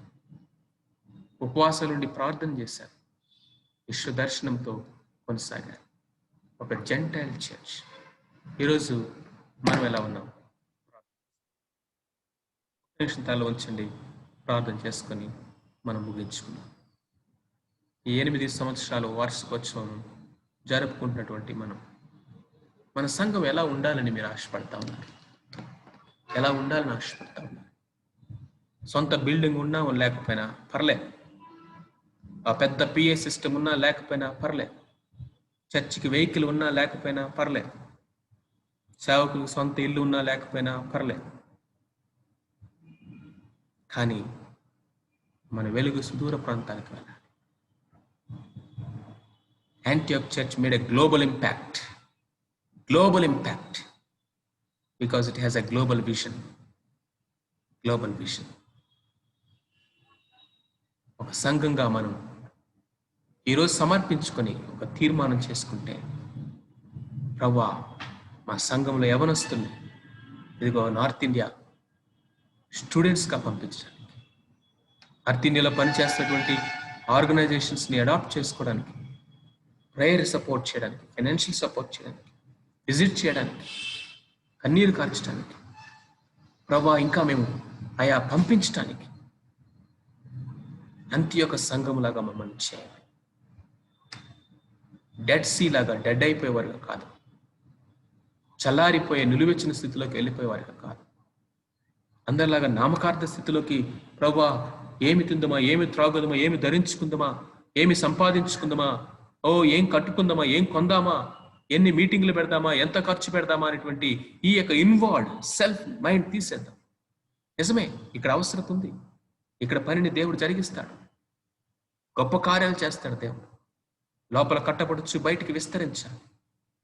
ఉపవాసాల నుండి ప్రార్థన చేశారు. విశ్వ దర్శనంతో కొనసాగారు. ఒక జెంటైల్ చర్చ్. ఈరోజు మనం ఎలా ఉన్నాం? నిమిషం తల ఉంచండి, ప్రార్థన చేసుకొని మనం ముగించుకున్నాం. ఈ 8 సంవత్సరాలు వార్షికోత్సవం జరుపుకుంటున్నటువంటి మన సంఘం ఎలా ఉండాలని మీరు ఆశపడతా ఉన్నారు? ఎలా ఉండాలని ఆశపడతా ఉన్నారు? సొంత బిల్డింగ్ ఉన్నా లేకపోయినా పర్లేదు, ఆ పెద్ద పిఏ సిస్టమ్ ఉన్నా లేకపోయినా పర్లేదు, చర్చికి వెహికల్ ఉన్నా లేకపోయినా పర్లేదు, సేవకులకు సొంత ఇల్లు ఉన్నా లేకపోయినా పర్లేదు, కానీ మన వెలుగు సుదూర ప్రాంతానికి వెళ్ళాలి. Antioch Church made a global impact because it has a global vision. ఒక సంఘంగా మనం ఈరోజు సమర్పించుకొని ఒక తీర్మానం చేసుకుంటే, ప్రభువా మా సంఘంలో యవనస్తుల్ని ఇదిగో నార్త్ ఇండియా స్టూడెంట్స్గా పంపించడానికి, నార్త్ ఇండియాలో పనిచేస్తున్నటువంటి ఆర్గనైజేషన్స్ని అడాప్ట్ చేసుకోవడానికి, ప్రేయర్ సపోర్ట్ చేయడానికి, ఫైనాన్షియల్ సపోర్ట్ చేయడానికి, విజిట్ చేయడానికి, కన్నీరు కార్చడానికి, ప్రభా ఇంకా మేము ఆయా పంపించడానికి అంత్యొక సంఘంలాగా మమ్మల్ని చేయాలి. డెడ్ సీ లాగా డెడ్ అయిపోయేవారుగా కాదు, చల్లారిపోయే నిలువెచ్చిన స్థితిలోకి వెళ్ళిపోయేవారుగా కాదు, అందరిలాగా నామకార్థ స్థితిలోకి, ప్రభా ఏమి తిందమా, ఏమి త్రాగుదమా, ఏమి ధరించుకుందామా, ఏమి సంపాదించుకుందామా, ఏం కట్టుకుందామా, ఏం కొందామా, ఎన్ని మీటింగ్లు పెడదామా, ఎంత ఖర్చు పెడదామా అనేటువంటి ఈ యొక్క ఇన్వాల్వ్డ్ సెల్ఫ్ మైండ్ తీసేద్దాం. నిజమే, ఇక్కడ అవసరం ఉంది. ఇక్కడ పనిని దేవుడు జరిగిస్తాడు, గొప్ప కార్యాలు చేస్తాడు దేవుడు. లోపల కట్టపడుచు బయటికి విస్తరించాలి,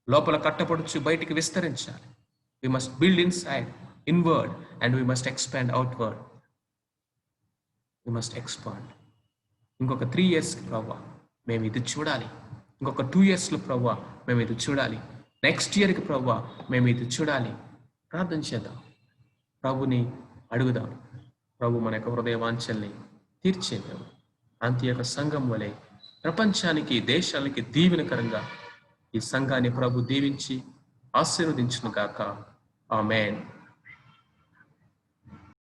లోపల కట్టపడుచు బయటికి విస్తరించాలి. We must build inside inward and we must expand outward. We must expand. ఇంకొక 3 yearsకి ప్రవ్వా మేము ఇది చూడాలి, ఇంకొక 2 yearsలో ప్రవ్వా మేము ఇది చూడాలి, నెక్స్ట్ ఇయర్కి ప్రవ్వా మేము ఇది చూడాలి. ప్రార్థన చేద్దాం, ప్రభుని అడుగుదాం. ప్రభు మన యొక్క హృదయ వాంఛల్ని తీర్చేద్దాం. అంత్యక సంఘం వలె ప్రపంచానికి, దేశాలకి దీవెనకరంగా ఈ సంఘాన్ని ప్రభు దీవించి ఆశీర్వదించును గాక. ఆమేన్.